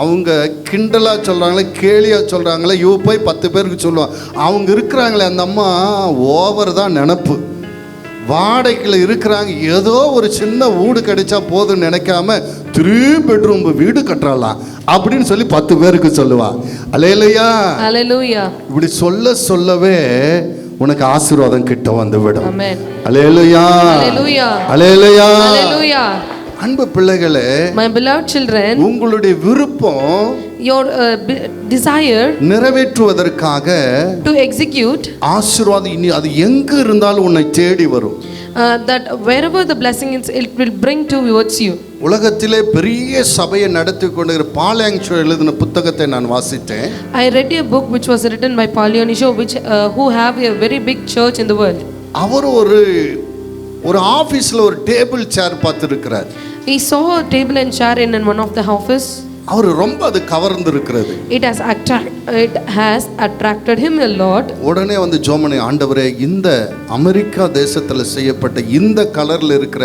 Speaker 3: அவங்க கிண்டலா சொல்றாங்களே, கேலியா சொல்றாங்களே, இவ போய் 10 பேருக்கு சொல்லுவான். அவங்க இருக்கிறாங்களே அந்த அம்மா ஓவர் தான் நினப்பு, வாடகையில் இருக்கிறாங்க, ஏதோ ஒரு சின்ன வீடு கிடைச்சா போதும்னு நினைக்காம 3 bedroom வீடு கட்டுறாளாம் அப்படின்னு சொல்லி 10 பேருக்கு சொல்லுவா. அல்லேலூயா,
Speaker 4: அல்லேலூயா.
Speaker 3: இப்படி சொல்லவே உனக்கு ஆசீர்வாதம் கிட்ட வந்து விடும்.
Speaker 4: ஆமென்.
Speaker 3: அல்லேலூயா,
Speaker 4: அல்லேலூயா,
Speaker 3: அல்லேலூயா,
Speaker 4: அல்லேலூயா.
Speaker 3: அன்பு பிள்ளைகளே,
Speaker 4: my beloved children,
Speaker 3: உங்களுடைய விருப்பம்
Speaker 4: your desire
Speaker 3: நிறைவேற்றுவதற்காக
Speaker 4: to execute
Speaker 3: ஆசீர்வாதம் இனி அது எங்க இருந்தாலும் உன்னை தேடி வரும்.
Speaker 4: That wherever the blessing is, it will bring towards you.
Speaker 3: உலகத்திலே பெரிய சபையை நடத்தி கொண்டிருக்கிற பால் யாங்சோ எழுதின புத்தகத்தை நான் வாசித்தேன்.
Speaker 4: I read a book which was written by Paul Yanisho, which who have a very big church in the world.
Speaker 3: அவர் ஒரு ஆபீஸ்ல ஒரு டேபிள் சேர் பார்த்திருக்கிறார்.
Speaker 4: He saw a table and chair in one of the office.
Speaker 3: அவர் ரொம்ப அது கவர்ந்து இருக்கிறது.
Speaker 4: It has attracted him a lot.
Speaker 3: உடனே வந்து ஜெபம், ஆண்டவரே இந்த அமெரிக்கா தேசத்துல செய்யப்பட்ட இந்த கலர்ல இருக்கிற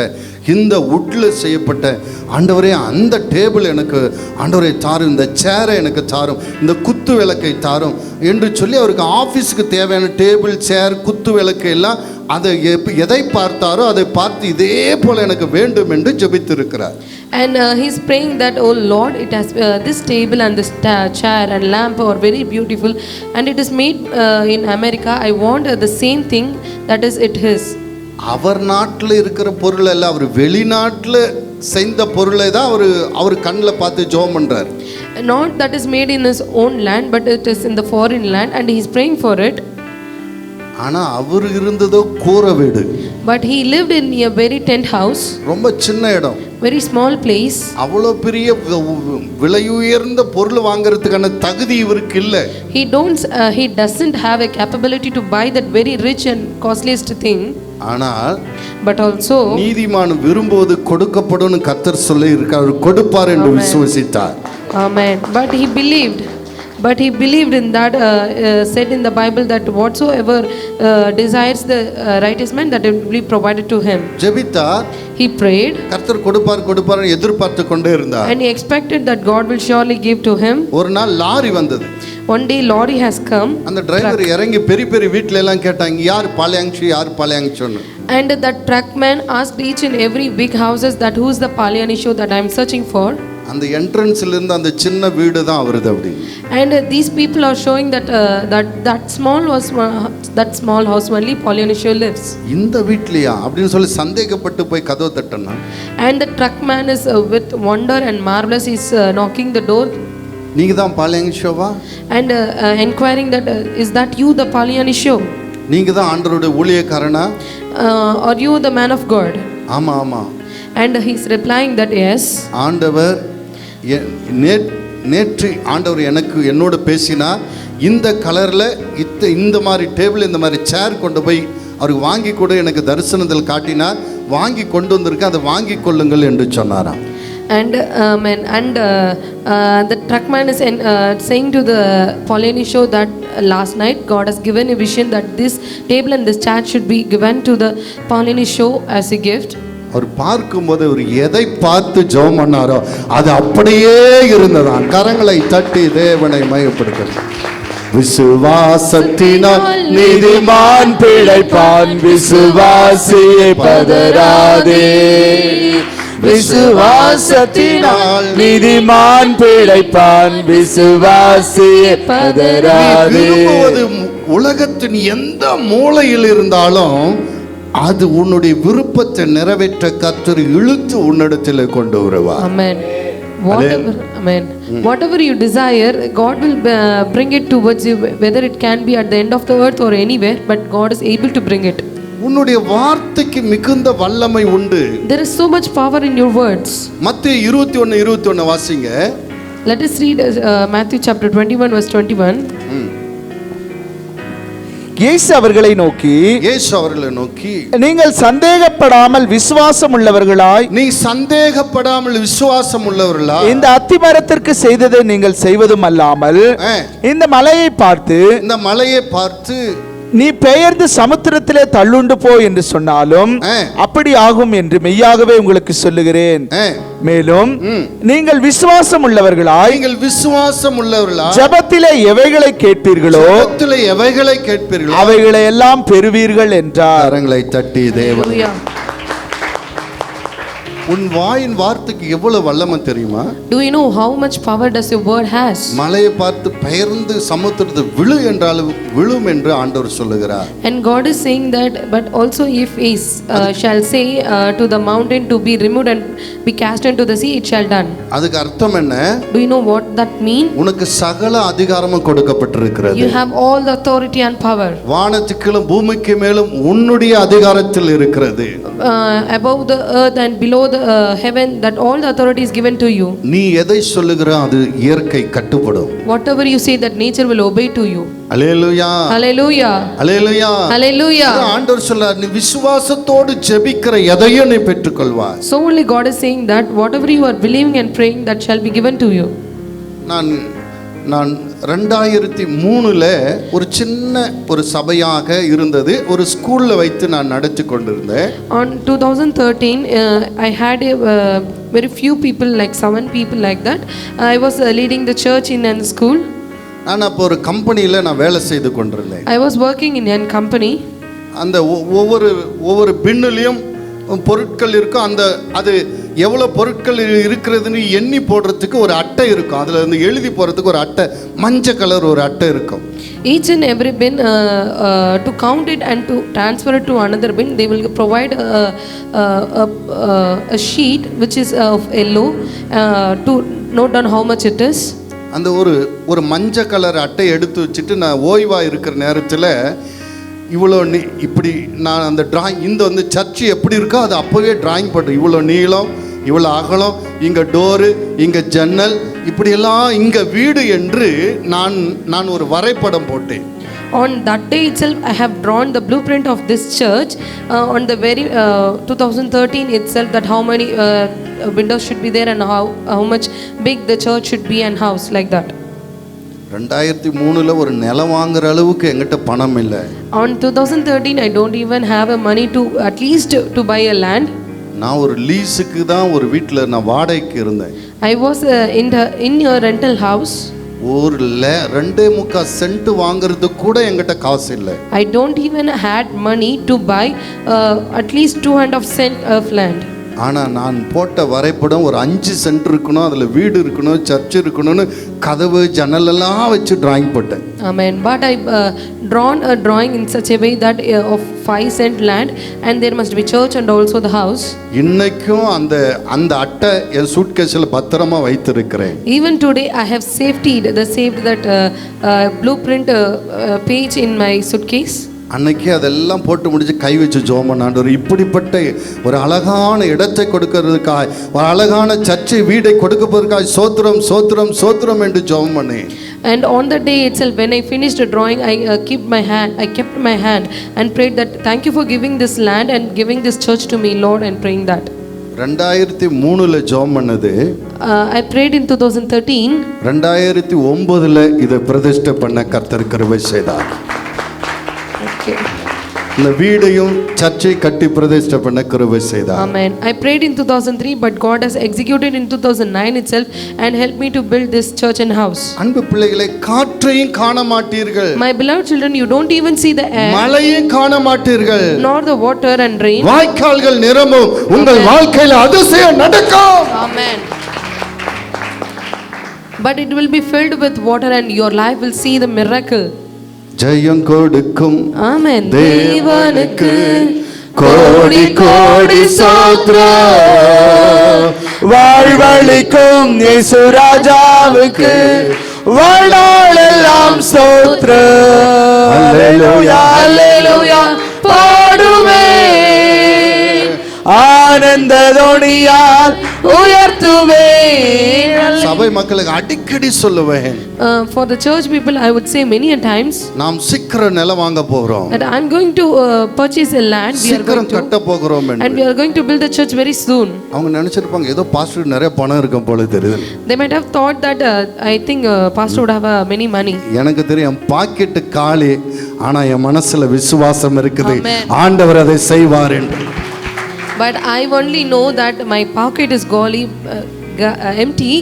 Speaker 3: இந்த வுட்ல செய்யப்பட்ட ஆண்டவரே அந்த டேபிள் எனக்கு ஆண்டவரே தாரும், இந்த சேரை எனக்கு தாரும், இந்த குத்து விளக்கை தாரும் என்று சொல்லி அவருக்கு ஆபீஸ்க்கு தேவையான டேபிள் சேர் குத்து விளக்கு எல்லாம் அதை எதை பார்த்தாரோ அதை பார்த்து இதே போல எனக்கு வேண்டும் என்று ஜெபித்திருக்கிறார்.
Speaker 4: And he's praying that, oh Lord, it has this table and this chair and lamp are very beautiful and it is made in America. I want the same thing that is it his.
Speaker 3: அவர் நாட்டில் இருக்கிற பொருள் எல்லாம் அவர் வெளிநாட்டில் செய்த பொருளை தான் அவர் கண்ணில் பார்த்து ஜெபம் பண்றார்.
Speaker 4: Not that is made in his own land, but it is in the foreign land and he is praying for it.
Speaker 3: ஆனா அவர் இருந்ததோ கூரை வீடு.
Speaker 4: But he lived in a very tent house.
Speaker 3: ரொம்ப சின்ன இடம்.
Speaker 4: Very small place.
Speaker 3: அவ்வளோ பெரிய விலையுயர்ந்த பொருள் வாங்குறதுக்கான தகுதி இவருக்கு இல்லை.
Speaker 4: He doesn't have a capability to buy that very rich and costliest thing.
Speaker 3: ஆனால்
Speaker 4: but also
Speaker 3: நீதிமான் விரும்புவது கொடுக்கப்படும் கர்த்தர் சொல்லி இருக்கார், கொடுப்பார் என்று விசுவசித்தார்.
Speaker 4: Amen. But he believed in that said in the Bible that whatsoever desires the righteous man, that it will be provided to him.
Speaker 3: ஜெபித்தார்.
Speaker 4: He prayed.
Speaker 3: கர்த்தர் கொடுப்பார் எதிர்பார்த்து கொண்டே இருந்தார்.
Speaker 4: And he expected that God will surely give to him.
Speaker 3: ஒரு நாள் லாரி வந்தது.
Speaker 4: One day lorry has come.
Speaker 3: அந்த டிரைவர் இறங்கி பெரிய வீட்ல எல்லாம் கேட்டாங்க, யார் பால்யாங்ஷோன்னு.
Speaker 4: And that truckman asked each and every big houses that who is the Palyanisho that I am searching for.
Speaker 3: அந்த என்ட்ரன்ஸ்ல இருந்து அந்த சின்ன வீடு தான் வருது அப்படி.
Speaker 4: And these people are showing that that small house only Polyanisha lives.
Speaker 3: இந்த வீட்லயா அப்படின்னு சொல்லி சந்தேகப்பட்டு போய் கதவு தட்டனா.
Speaker 4: And the truckman is with wonder and marvelous is knocking the door.
Speaker 3: நீங்க தான் பால்யானிஷோவா?
Speaker 4: And inquiring that is that you the Polyanisha?
Speaker 3: நீங்க தான் ஆண்டவருடைய ஊழியக்காரனா?
Speaker 4: Are you the man of God?
Speaker 3: ஆமா ஆமா.
Speaker 4: And he is replying that yes.
Speaker 3: ஆண்டவர் நேற்று ஆண்டவர் என்னோட பேசினா இந்த கலர்ல இந்த மாதிரி டேபிள் இந்த மாதிரி சேர் கொண்டு போய் அவருக்கு வாங்கி கூட எனக்கு தரிசனத்தில் காட்டினார், வாங்கி கொண்டு வந்திருக்கேன், அதை வாங்கி கொள்ளுங்கள் என்று சொன்னாராம்.
Speaker 4: And the truckman is saying to the Polyanisha that last night God has given a vision that this table and this chair should be given to the Polyanisha as a gift.
Speaker 3: அவர் பார்க்கும்போது அவர் எதை பார்த்து ஜெபம் பண்ணாரோ அது அப்படியே இருந்ததான். கரங்களை தட்டி தேவனை மகிமைப்படுத்துங்கள். விசுவாசத்தினால் நீதிமான் பிழைப்பான், விசுவாசியை பதறாதே. விசுவாசத்தினால் நீதிமான் பிழைப்பான், விசுவாசியை பதறாதே. உலகத்தின் எந்த மூலையில் இருந்தாலும் அது உன்னுடைய விருப்பத்தை நிறைவேற்ற கர்த்தர் இழுத்து உன்னிடத்தில் கொண்டு வருவார்.
Speaker 4: Amen. Whatever you desire, God will bring it towards you, whether it can be at the end of the earth or anywhere, but God is able to bring it.
Speaker 3: உன்னுடைய வார்த்தைக்கு மிகுந்த வல்லமை உண்டு.
Speaker 4: There is so much power in your words.
Speaker 3: மத்தேயு 21:21 வாசிங்க.
Speaker 4: Let us read Matthew chapter 21 verse 21.
Speaker 2: இயேசு அவர்களை நோக்கி
Speaker 3: நீங்கள்
Speaker 2: சந்தேகப்படாமல் விசுவாசம் உள்ளவர்களாய் இந்த அத்திமரத்திற்கு செய்ததை நீங்கள் செய்வதும் அல்லாமல் இந்த மலையை பார்த்து நீ பெயர்ந்து சமுத்திரத்திலே தள்ளுண்டு போ என்று சொன்னாலும் அப்படி ஆகும் என்று மெய்யாகவே உங்களுக்கு சொல்லுகிறேன். மேலும் நீங்கள் விசுவாசம் உள்ளவர்களாய் ஜெபத்திலே எவைகளை கேட்பீர்களோ அவைகளை எல்லாம் பெறுவீர்கள் என்றார்.
Speaker 3: கரங்களை தட்டி தேவன். உன் வாயின் வார்த்தைக்கு எவ்வளவு வல்லமை தெரியுமா?
Speaker 4: Do you know how much power does your word has?
Speaker 3: மலையை பார்த்து பெயர்ந்து சமுத்திரத்தை விழு என்றாலும் விழும் என்று ஆண்டவர் சொல்லுகிறார்.
Speaker 4: And God is saying that, but also if he shall say to the mountain to be removed and be cast into the sea, it shall done.
Speaker 3: அதுக்கு அர்த்தம் என்ன?
Speaker 4: Do you know what that mean?
Speaker 3: உனக்கு சகல அதிகாரமும் கொடுக்கப்பட்டிருக்கிறது.
Speaker 4: You have all the authority and power.
Speaker 3: வானத்துக்கும் பூமிக்கு மேலும் உன்னுடைய அதிகாரத்தில் இருக்கிறது.
Speaker 4: Above the earth and below the heaven, that all the authority is given to you.
Speaker 3: நீ எதை சொல்லுகிற அது இயற்கை கட்டுப்படும்.
Speaker 4: Whatever you say, that nature will obey to you.
Speaker 3: Hallelujah.
Speaker 4: Hallelujah.
Speaker 3: Hallelujah.
Speaker 4: Hallelujah.
Speaker 3: ஆண்டவர் சொல்றார், நீ விசுவாசத்தோடு ஜெபிக்கிற எதையும் நீ பெற்றுக்கொள்வாய்.
Speaker 4: So only God is saying that whatever you are believing and praying, that shall be given to you. நான் 2003ல ஒரு சின்ன ஒரு சபையாக இருந்தது, ஒரு ஸ்கூல்ல வைத்து நான் நடத்தி கொண்டிருந்தேன். On 2013 I had very few people, like 7 people like that. I was leading the church in a school.
Speaker 3: நான் அப்போ ஒரு கம்பெனியில் நான் வேலை செய்து கொண்டிருந்தேன்.
Speaker 4: I was working in a company.
Speaker 3: அந்த ஒவ்வொரு பின்னுலையும் பொருட்கள் இருக்கும். அது எவ்வளோ பொருட்கள் இருக்கிறதுன்னு எண்ணி போடுறதுக்கு ஒரு அட்டை இருக்கும். அதில் வந்து எழுதி போடுறதுக்கு ஒரு அட்டை, மஞ்சள் கலர் ஒரு அட்டை இருக்கும்.
Speaker 4: Each and every bin to count it and to transfer it to another bin, they will provide a sheet which is of yellow to note down how much it is.
Speaker 3: அந்த ஒரு மஞ்சள் கலர் அட்டை எடுத்து வச்சுட்டு நான் ஓய்வாக இருக்கிற நேரத்தில் இவ்வளோ இப்படி நான் அந்த டிராயிங் இந்த வந்து சர்ச்சு எப்படி இருக்கோ அது அப்போவே டிராயிங் பண்ணுறேன். இவ்வளோ நீளம், இவ்வளோ அகலம், இங்கே டோரு, இங்கே ஜன்னல், இப்படியெல்லாம் இங்கே வீடு என்று நான் ஒரு வரைபடம் போட்டேன்.
Speaker 4: On that day itself, I have drawn the blueprint of this church on the very 2013 itself, that how many windows should be there and how much big the church should be and house like that.
Speaker 3: 2003ல ஒரு நிலம் வாங்குற அளவுக்கு என்கிட்ட பணம் இல்லை.
Speaker 4: On 2013 I don't even have a money to at least to buy a land.
Speaker 3: நான் ஒரு லீஸுக்கு தான் ஒரு வீட்டில் நான் வாடகைக்கு இருந்தேன்.
Speaker 4: I was in a rental house.
Speaker 3: ஒரு 2.25 சென்ட் வாங்குறது கூட என்கிட்ட காசு இல்லை.
Speaker 4: I don't even had money to buy at least 2.5 cents of land.
Speaker 3: ஆனா நான் போட்ட வரைபடம் ஒரு 5 சென்ட் இருக்கணும், அதுல வீடு இருக்கணும், சர்ச் இருக்கணும்னு கதவு ஜன்னல் எல்லாம் வச்சு டிராயிங் போட்டேன்.
Speaker 4: Amen. But I drawn a drawing in such a way that of 5 cent land and there must be church and also the house.
Speaker 3: இன்னைக்கும் அந்த அட்டை என் சூட்கேஸ்ல பத்திரமா வைத்திருக்கிறேன்.
Speaker 4: Even today I have saved that blueprint page in my suitcase.
Speaker 3: அன்னைக்கு அதெல்லாம் போட்டு முடிச்சு கை வச்சு ஜெபம் பண்ண, ஆண்டவரே இப்படிப்பட்ட ஒரு அழகான இடத்தை கொடுக்கிறதுக்காய், ஒரு அழகான சர்ச்சை வீடை கொடுப்பதற்காய் சோத்திரம் சோத்திரம் சோத்திரம் என்று ஜெபம் பண்ணேன்.
Speaker 4: And on the day itself, when I finished the drawing, I kept my hand and prayed that thank you for giving this land and giving this church to me, Lord, and praying that.
Speaker 3: 2003ல ஜெபம் பண்ணது.
Speaker 4: I prayed in 2013.
Speaker 3: 2009ல இதை பிரதிஷ்டை பண்ண கர்த்தர் கிருபை செய்தார்.
Speaker 4: Okay.
Speaker 3: இந்த வீடையும் சர்ச்சை கட்டி பிரதிஷ்டை பண்ண கிருபை செய்தார்.
Speaker 4: Amen. I prayed in 2003, but God has executed in 2009 itself and helped me to build this church and house.
Speaker 3: அன்பு பிள்ளைகளை, காற்றையும் காண மாட்டீர்கள்,
Speaker 4: My beloved children, you don't even see the air,
Speaker 3: மழையும் காண மாட்டீர்கள்,
Speaker 4: nor the water and rain.
Speaker 3: வாய்க்கால்கள் நிரம்பும், உங்கள் வாழ்க்கையில் அதிசயம் நடக்கும்.
Speaker 4: Amen. But it will be filled with water and your life will see the miracle.
Speaker 3: ஜெயம் கொடுக்கும்
Speaker 4: Amen.
Speaker 3: தேவனுக்கு கோடி கோடி ஸ்தோத்திரம்.
Speaker 2: வாழ்வளிக்கும் இயேசு ராஜாவுக்கு வாழ்நாளெல்லாம் ஸ்தோத்திரம். அல்லேலூயா அல்லேலூயா பாடுவே, ஆனந்த தோணியால் உயர்த்துவே.
Speaker 3: சபை மக்களுக்கு அடிக்கடி சொல்லுவேன்,
Speaker 4: For the church people, I would say many a times
Speaker 3: நாம் சீக்கிரம் நிலம் வாங்க போகிறோம்,
Speaker 4: that I'm going to purchase a land. We are
Speaker 3: சீக்கிரம்
Speaker 4: going to,
Speaker 3: கட்ட போகிறோம்
Speaker 4: and
Speaker 3: என்று.
Speaker 4: we are going to build the church very soon.
Speaker 3: அவங்க நினைச்சிருப்பாங்க ஏதோ பாஸ்டர் நிறைய பணம் இருக்கும் போல தெரியுது.
Speaker 4: They might have thought that I think pastor would have many money.
Speaker 3: எனக்கு தெரியும் பாக்கெட்டு காலி, ஆனா என் மனசுல விசுவாசம் இருக்குது,
Speaker 4: Amen.
Speaker 3: ஆண்டவர் அதை செய்வார் என்று.
Speaker 4: But I only know that my pocket is empty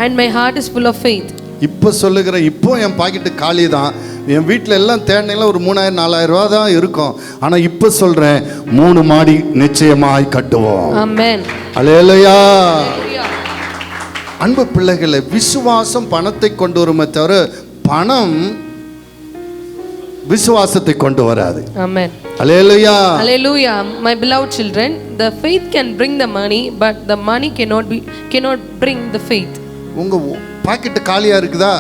Speaker 4: and my heart is full of faith.
Speaker 3: இப்போ சொல்லுகிற, இப்போ என் பாக்கெட்டு காலி தான், என் வீட்டில் எல்லாம் தேடினீங்களா ஒரு 3000-4000 ரூபா தான் இருக்கும், ஆனா இப்போ சொல்றேன் 3 மாடி நிச்சயமாய் கட்டுவோம்.
Speaker 4: Amen.
Speaker 3: அல்லேலூயா. அன்பு பிள்ளைகளை, விசுவாசம் பணத்தை கொண்டு வருமே தவிர பணம் விசுவாசத்தை கொண்டு வராது.
Speaker 4: Amen.
Speaker 3: Hallelujah.
Speaker 4: Hallelujah. My beloved children, the faith can bring the money, but the money cannot bring the faith.
Speaker 3: உங்க பாக்கெட் காலியா இருக்குதா?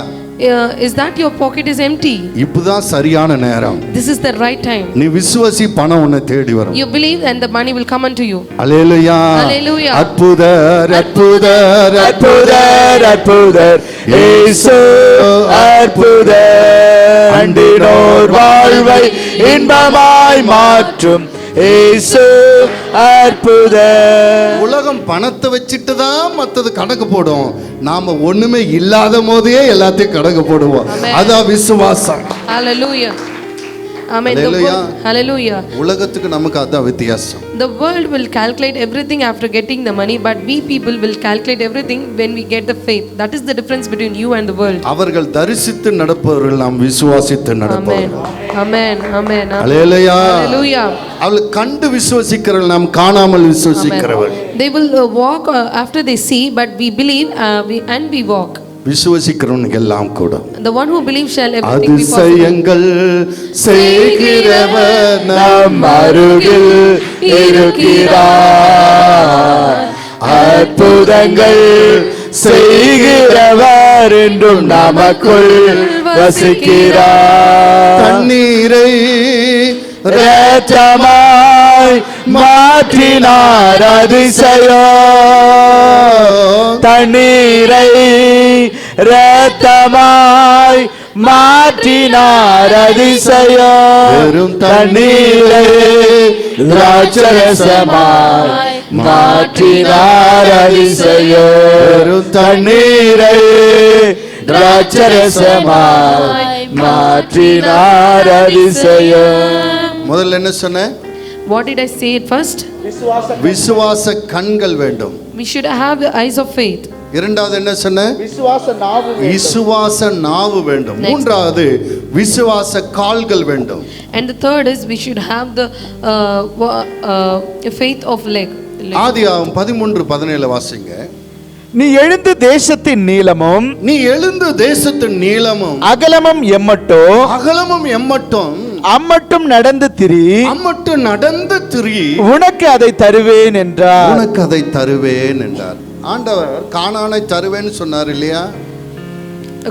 Speaker 4: Is that your pocket is empty?
Speaker 3: இப்பதான் சரியான நேரம்.
Speaker 4: This is the right time.
Speaker 3: நீ விசுவாசி, பணம் உன்னை தேடி வரும்.
Speaker 4: You believe and the money will come unto you.
Speaker 3: Hallelujah.
Speaker 4: Hallelujah.
Speaker 3: அற்புதர் அற்புதர் அற்புதர் அற்புதர் இயேசு அற்புதர், அண்டினோர் வாழ்வை இன்பமாய் மாற்றும் இயேசு அற்புதர். உலகம் பணத்தை வச்சிட்டு தான் மற்றது கணக்கு போடும், நாம ஒண்ணுமே இல்லாத போதே எல்லாத்தையும் கணக்கு போடுவோம். அதான் விசுவாசம்.
Speaker 4: Hallelujah. Amen. Hallelujah.
Speaker 3: உலகத்துக்கு நமக்கு அதான் வித்தியாசம்.
Speaker 4: The world will calculate everything after getting the money, but we people will calculate everything when we get the faith. That is the difference between you and the world.
Speaker 3: அவர்கள் தரிசித்து நடப்பவர்கள், நாம் விசுவாசித்து நடப்பவர்கள்.
Speaker 4: Amen. Amen.
Speaker 3: அல்லேலூயா.
Speaker 4: Hallelujah.
Speaker 3: அவர்கள் கண்டு விசுவாசிக்கிறவர்கள், நாம் காணாமல் விசுவாசிக்கிறவர்கள்.
Speaker 4: They will walk after they see, but we believe and we walk.
Speaker 3: விசுவாசிக்கிறவனுக்கு எல்லாம் கூட.
Speaker 4: The one who believes shall everything be possible.
Speaker 3: அதிசயங்கள் செய்கிறவர் நம் அருகில் இருக்கிறார், அற்புதங்கள் செய்கிறவர் என்றும் நமக்குள் வசிக்கிறார். தண்ணீரை இரத்தமாய் மாற்றினார் அதிசயம், தண்ணீரை இரத்தமாய் மாற்றினார் அதிசயம், வெறும் தண்ணீரை திராட்சரசமாய் மாற்றினார் அதிசயம், வெறும் தண்ணீரை திராட்சரசமாய் மாற்றினார் அதிசயம். முதல்ல என்ன சொன்ன?
Speaker 4: What did I say at first?
Speaker 3: விசுவாச கண்கள் வேண்டும்.
Speaker 4: We should have the eyes of faith.
Speaker 3: இரண்டாவது என்ன சொன்ன? விசுவாச நாவு வேண்டும். மூன்றாவது விசுவாச கால்கள் வேண்டும்.
Speaker 4: And the third is we should have the faith of
Speaker 3: ஆதியாகமம் 13:17 வாசிங்க.
Speaker 2: நீ எழுந்து தேசத்தின் நீளமும்
Speaker 3: நீ எழுந்து தேசத்தின் நீளமும்
Speaker 2: அகலமும் எம்மட்டோ
Speaker 3: அகலமும் எம்மட்டும்
Speaker 2: அம்மட்டும் நடந்து திரி
Speaker 3: அம்மட்டும் நடந்து திரி
Speaker 2: உனக்கு அதை தருவேன் என்றார்.
Speaker 3: உனக்கு அதை தருவேன் என்றார். ஆண்டவர் கானானை தருவேன்னு சொன்னார் இல்லையா?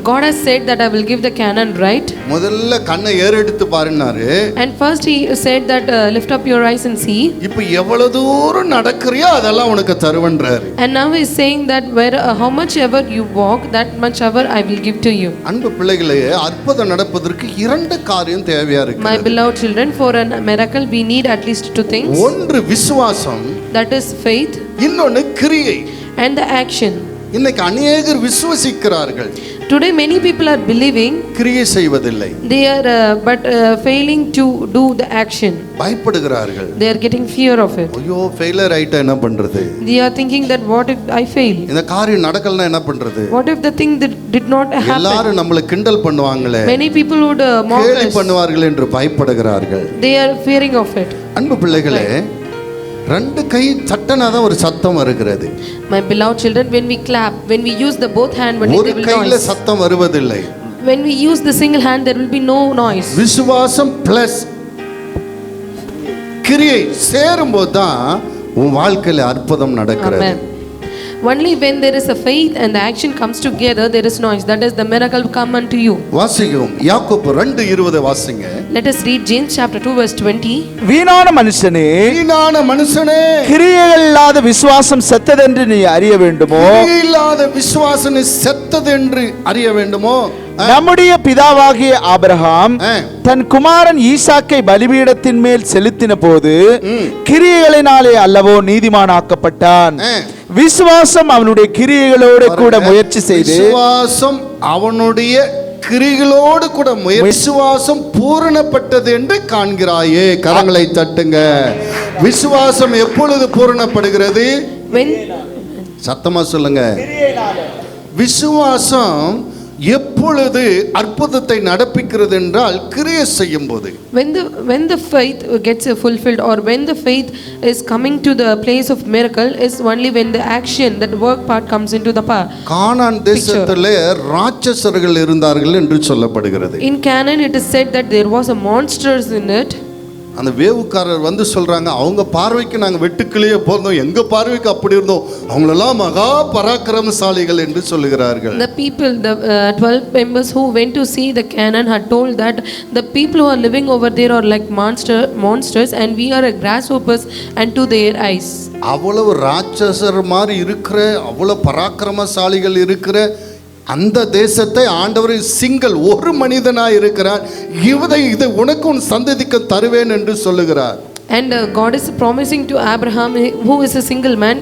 Speaker 4: God has said that I will give the Canaan, right?
Speaker 3: முதல்ல கண்ணை ஏறெடுத்து பாருன்னாரு.
Speaker 4: And first he said that lift up your eyes and see.
Speaker 3: இப்போ எவ்வளவு தூரம் நடக்கறியோ அதெல்லாம் உனக்கு தருவேன்றார்.
Speaker 4: And now he is saying that where how much ever you walk, that much ever I will give to you.
Speaker 3: அன்பு பிள்ளைகளே, அற்புதம் நடப்பதற்கு இரண்டு காரியம் தேவையா இருக்கு.
Speaker 4: My beloved children, for a miracle we need at least two things.
Speaker 3: ஒன்று விசுவாசம்,
Speaker 4: That is faith,
Speaker 3: இன்னொன்னு கிரியை.
Speaker 4: and the action.
Speaker 3: இன்னைக்கு அநேகர் விசுவசிக்கிறார்கள்,
Speaker 4: Today many people are believing,
Speaker 3: கிரியை செய்வதில்லை.
Speaker 4: they are failing to do the action.
Speaker 3: பயப்படுகிறார்கள்.
Speaker 4: They are getting fear of it.
Speaker 3: ஐயோ ஃபெயிலியர் ஆயிட்டா என்ன பண்றது?
Speaker 4: They are thinking that what if I fail?
Speaker 3: இந்த காரியம் நடக்கலனா என்ன பண்றது?
Speaker 4: What if the thing that did not happen?
Speaker 3: எல்லாரும் நம்மளை கிண்டல் பண்ணுவாங்களே,
Speaker 4: Many people would mock
Speaker 3: கேலி
Speaker 4: us.
Speaker 3: பண்ணுவார்கள் என்று பயப்படுகிறார்கள்.
Speaker 4: They are fearing of it.
Speaker 3: அன்பு பிள்ளைகளே, ரெண்டு கை தட்டனா தான் ஒரு சத்தம் வருகிறது.
Speaker 4: My beloved children, when we clap, when we use the both hand, when
Speaker 3: ஒரு
Speaker 4: there will
Speaker 3: கையில
Speaker 4: noise.
Speaker 3: சத்தம் வருவதில்லை.
Speaker 4: When we use the single hand, there will be no noise.
Speaker 3: விசுவாசம் பிளஸ் கிரியை சேரும்போது தான் உன் வாழ்க்கையில அற்புதம் நடக்கிறது.
Speaker 4: Amen. Only when there is a faith and the action comes together, there is noise. That is the miracle come unto you.
Speaker 3: வாசிக்கும் யாக்கோபு 2:20 வாசிங்க.
Speaker 4: Let us read James chapter 2 verse 20.
Speaker 2: வீணான மனுஷனே,
Speaker 3: வீணான மனுஷனே,
Speaker 2: கிரியைகள் இல்லாத விசுவாசம் செத்ததென்று நீ அறிய வேண்டுமோ?
Speaker 3: கிரியை இல்லாத விசுவாசம் செத்தது என்று அறிய வேண்டுமோ?
Speaker 2: நம்முடைய பிதாவாகிய ஆபிரகாம் தன் குமாரன் ஈசாக்கை பலிபீடத்தின் மேல் செலுத்தின போது கிரியைகளினாலே அல்லவோ நீதிமானாக்கப்பட்டான். விசுவாசம் அவனுடைய கிரியைகளோடு கூட முயற்சி செய்து,
Speaker 3: விசுவாசம் அவனுடைய கிரிகளோடு கூட விசுவாசம் பூரணப்பட்டது என்று காண்கிறாயே. கரங்களை தட்டுங்க. விசுவாசம் எப்பொழுது பூரணப்படுகிறது? சத்தமா சொல்லுங்க. விசுவாசம் எப்பொழுது அற்புதத்தை நடப்பிக்கிறது என்றால் கிரியை செய்யும் போது.
Speaker 4: When the faith gets fulfilled, or when the faith is coming to the place of miracle, is only when the action, that work part comes into the
Speaker 3: கானான் தேசத்திலே ராட்சசர்கள் இருந்தார்கள் என்று சொல்லப்படுகிறது.
Speaker 4: In Canaan it is said that there was a monsters in it.
Speaker 3: அந்த வேவுக்காரர் வந்து சொல்றாங்க, அவங்க பார்வைக்கு நாங்க வெட்டுக்கிளியே போறோம், எங்க பார்வைக்கு அப்படி இருந்தோம், அவங்களெல்லாம் மகா பராக்கிரமசாலிகள் என்று சொல்லுகிறார்கள்.
Speaker 4: The people, the 12 members who went to see the Canaan had told that the people who are living over there are like monsters and we are grasshoppers unto their eyes.
Speaker 3: அவ்வளவு ராட்சசர் மாதிரி இருக்கிற, அவ்வளவு பராக்கிரமசாலிகள் இருக்கிற அந்த தேசத்தை ஆண்டவர் சிங்கிள் ஒரு மனிதனாய் இருக்கிறார். இதை உனக்கு உன் சந்ததிக்கு தருவேன் என்று சொல்லுகிறார்.
Speaker 4: And God is promising to Abraham, who is a single man,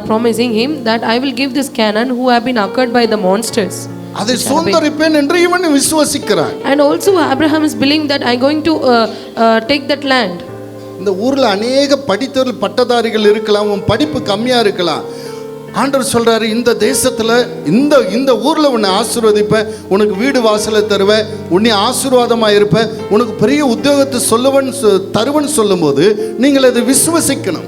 Speaker 4: promising him that I will give this Canaan who have been occurred by the monsters.
Speaker 3: அதை சுதந்தரிப்பேன் என்று இவன் விசுவாசிக்கிறான்.
Speaker 4: And also Abraham is believing that I going to take that land.
Speaker 3: இந்த ஊர்ல அநேக படித்தவர்கள் பட்டதாரிகள் இருக்கலாம், உன் படிப்பு கம்மியா இருக்கலாம். ஆண்டவர் சொல்றாரு, இந்த தேசத்துல இந்த ஊர்ல உன்னை ஆசீர்வதிப்பேன், உனக்கு வீடு வாசலை தருவேன், உன்னை ஆசீர்வாதமா இருப்பேன், உனக்கு பெரிய உத்தியோகத்தை தருவன் சொல்லும்போது நீங்கள் அதை விசுவசிக்கணும்.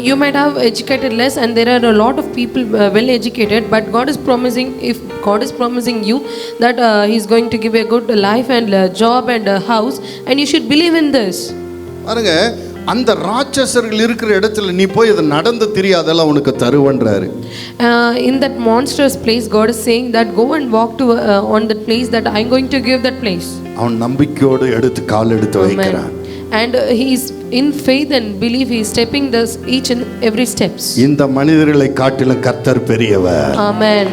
Speaker 4: You might have educated less and there are a lot of people well educated, but God is promising, if God is promising you that he is going to give a good life and a job and a house, and you should believe in this.
Speaker 3: பாருங்க, அந்த ராட்சசர்கள் இருக்கிற இடத்துல நீ போய் அது நடந்து தெரியாதெல்லாம் உனக்கு தருவன்றாரு.
Speaker 4: In that monstrous place, God is saying that go and walk to on that place that I am going to give that place.
Speaker 3: அவன் நம்பிக்கையோடு கால் எடுத்து வைக்கிறான்.
Speaker 4: And he is in faith and belief, he is stepping this each and every steps.
Speaker 3: இந்த மனிதர்களை காட்டிலும் கர்த்தர் பெரியவர்.
Speaker 4: Amen.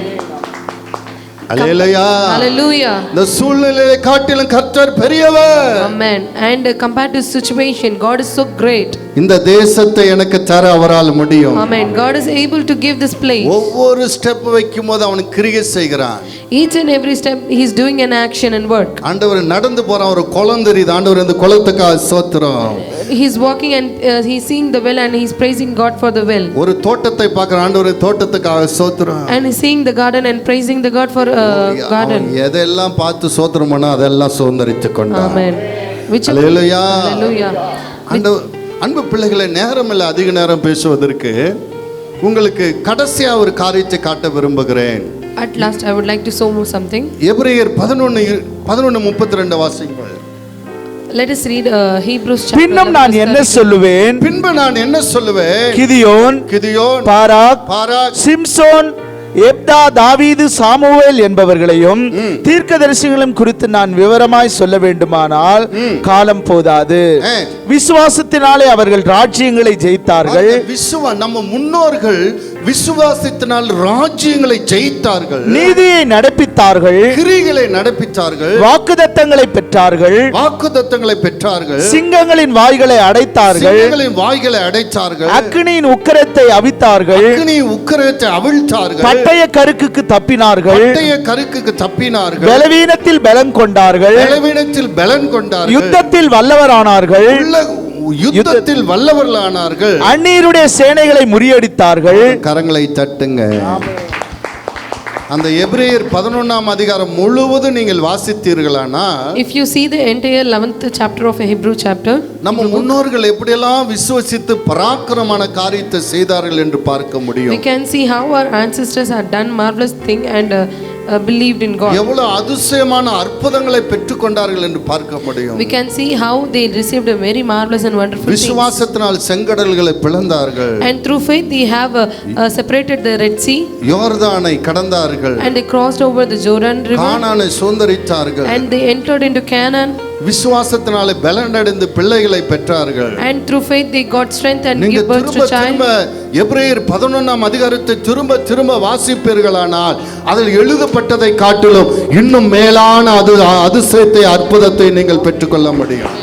Speaker 3: அல்லேலூயா.
Speaker 4: Hallelujah.
Speaker 3: இந்த சூழ்நிலையை காட்டிலும் கர்த்தர் பெரியவர்.
Speaker 4: Amen. And compared to situation, God is so great.
Speaker 3: இந்த தேசத்தை எனக்கு தர அவரால் முடியும்.
Speaker 4: Amen. God is able to give this place.
Speaker 3: ஒவ்வொரு ஸ்டெப் வைக்கும்போது அவன் கிரியை செய்கிறான்.
Speaker 4: Each and every step he is doing an action and work.
Speaker 3: ஆண்டவர் நடந்து போறான், ஒரு குளம் தெரியுது, ஆண்டவர் இந்த குளத்துக்காக ஸ்தோத்திரம்.
Speaker 4: He is walking and he is seeing the well and he is praising God for the well.
Speaker 3: ஒரு தோட்டத்தை பார்க்கறான், ஆண்டவர் தோட்டத்துக்காக ஸ்தோத்திரம்.
Speaker 4: And he is seeing the garden and praising the God for garden.
Speaker 3: எதெல்லாம் பார்த்து ஸ்தோத்திரம் பண்ணா அதெல்லாம் சுதந்தரித்துக் கொண்டான்.
Speaker 4: Amen.
Speaker 3: Hallelujah.
Speaker 4: Hallelujah.
Speaker 3: அன்பு பிள்ளைகளை, நேரம் இல்லை அதிக நேரம் பேசுவதற்கு. உங்களுக்கு கடைசியா ஒரு காரியத்தை காட்ட விரும்புகிறேன்.
Speaker 4: At last, I would like to show you something.
Speaker 3: எபிரேயர் 11:32 வாசிங்கள்.
Speaker 4: Let us read Hebrews chapter.
Speaker 2: பின்னும் நான் என்ன சொல்லுவேன்?
Speaker 3: பின்பு நான் என்ன சொல்லுவேன்?
Speaker 2: கிதியோன், பாராக், சிம்சோன், எப்தா, தாவீது, சாமுவேல் என்பவர்களையும் தீர்க்கதரிசிகளையும் குறித்து நான் விவரமாய் சொல்ல வேண்டுமானால் காலம் போதாது. விசுவாசத்தினாலே அவர்கள் ராஜ்யங்களை ஜெயித்தார்கள்.
Speaker 3: நம்ம முன்னோர்கள் விசுவாசத்தினால் ராஜ்யங்களை ஜெயித்தார்கள்,
Speaker 2: நீதியை நடப்பித்தார்கள்,
Speaker 3: கிரியைகளை நடப்பித்தார்கள்,
Speaker 2: வாக்குத்தத்தங்களை பெற்றார்கள், சிங்கங்களின் வாய்களை அடைத்தார்கள், அக்கினியின் உக்கிரத்தை அவிழ்த்தார்கள், பட்டய கருக்குக்கு தப்பினார்கள், பலவீனத்தில் பலம் கொண்டார்கள், யுத்தத்தில் வல்லவரானார்கள், அந்நியருடைய சேனைகளை முறியடித்தார்கள்.
Speaker 3: கரங்களை தட்டுங்க. அந்த எபிரேயர் 11ஆம் அதிகாரம் முழுவதும் நீங்கள் வாசித்தீர்களானா,
Speaker 4: if you see the entire 11th chapter of Hebrew chapter,
Speaker 3: நம்ம முன்னோர்கள் எப்படியெல்லாம் விசுவாசித்து பராக்கிரமமான காரியத்தை செய்தார்கள் என்று பார்க்க முடியும்.
Speaker 4: we can see how our ancestors had done marvelous thing and believed in God.
Speaker 3: எவ்வளவு அதிசயமான அற்புதங்களை பெற்றுக்கொண்டார்கள் என்று பார்க்க முடியும்.
Speaker 4: we can see how they received a very marvelous and wonderful things.
Speaker 3: விசுவாசத்தினால் செங்கடல்களை பிளந்தார்கள்,
Speaker 4: and through faith they have separated the Red Sea,
Speaker 3: யோர்தானை கடந்தார்கள்,
Speaker 4: and they crossed over the Jordan river,
Speaker 3: கானானை சுதந்தரித்தார்கள்,
Speaker 4: and they entered into Canaan.
Speaker 3: விசுவாசத்தினாலே பலனடைந்து பிள்ளைகளை பெற்றார்கள்,
Speaker 4: and through faith they got strength and gave birth to child.
Speaker 3: எபிரேயர் 11ஆம் அதிகாரத்தை திரும்ப வாசிப்பீர்களானால் அதில் எழுதப்பட்டதை காட்டிலும் இன்னும் மேலான அதிசயத்தை, அற்புதத்தை நீங்கள் பெற்றுக்கொள்ள முடியும்.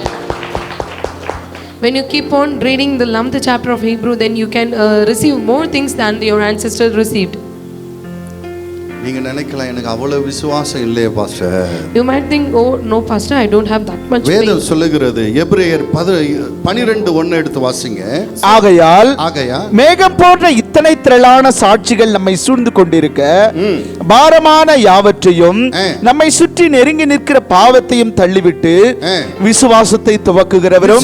Speaker 4: When you keep on reading the 11th chapter of Hebrew, then you can receive more things than your ancestors received.
Speaker 3: நீங்க நினைக்கலாம், எனக்கு அவ்வளவு விசுவாசம் இல்லையே pastor.
Speaker 4: You might think, oh no pastor, I don't have that much faith.
Speaker 3: வேதம் சொல்லுகிறது, எபிரேயர் 12:1 எடுத்து வாசிங்க.
Speaker 2: ஆகையால் மேகம் போன்ற இத்தனை திரளான சாட்சிகள் நம்மை சூழ்ந்து கொண்டிருக்க, பாரமான யாவற்றையும் நம்மை சுற்றி நெருங்கி நிற்கிற பாவத்தையும் தள்ளிவிட்டு விசுவாசத்தை துவக்குகிறவரும்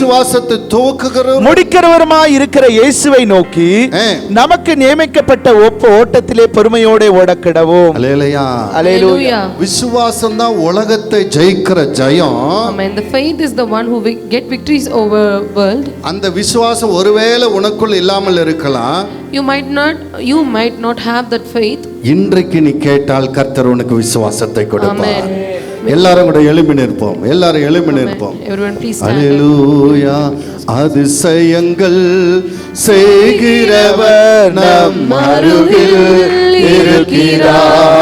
Speaker 2: முடிக்கிறவருமாய் இருக்கிற இயேசுவை நோக்கி நமக்கு நியமிக்கப்பட்ட ஓட்டத்திலே பொறுமையோடு ஓடக்கிடவும்.
Speaker 3: அல்லேலூயா,
Speaker 4: அல்லேலூயா.
Speaker 3: விசுவாசம் தான் உலகத்தை ஜெயிக்கிற ஜெயம்.
Speaker 4: Amen. The faith is the one who get victories over world.
Speaker 3: அந்த விசுவாசம் ஒருவேளை உனக்குள் இல்லாமல் இருக்கலாம்.
Speaker 4: You might not have that faith.
Speaker 3: இன்றைக்கு நீ கேட்டால் கர்த்தர் உனக்கு விசுவாசத்தை கொடுப்பார்.
Speaker 4: Amen.
Speaker 3: எல்லாரும் கூட எழும்பி நிற்போம்.
Speaker 4: Everyone please stand.
Speaker 3: அல்லேலூயா. அதிசயங்கள் செய்கிறவர் நம் அருகில் இருக்கிறார்,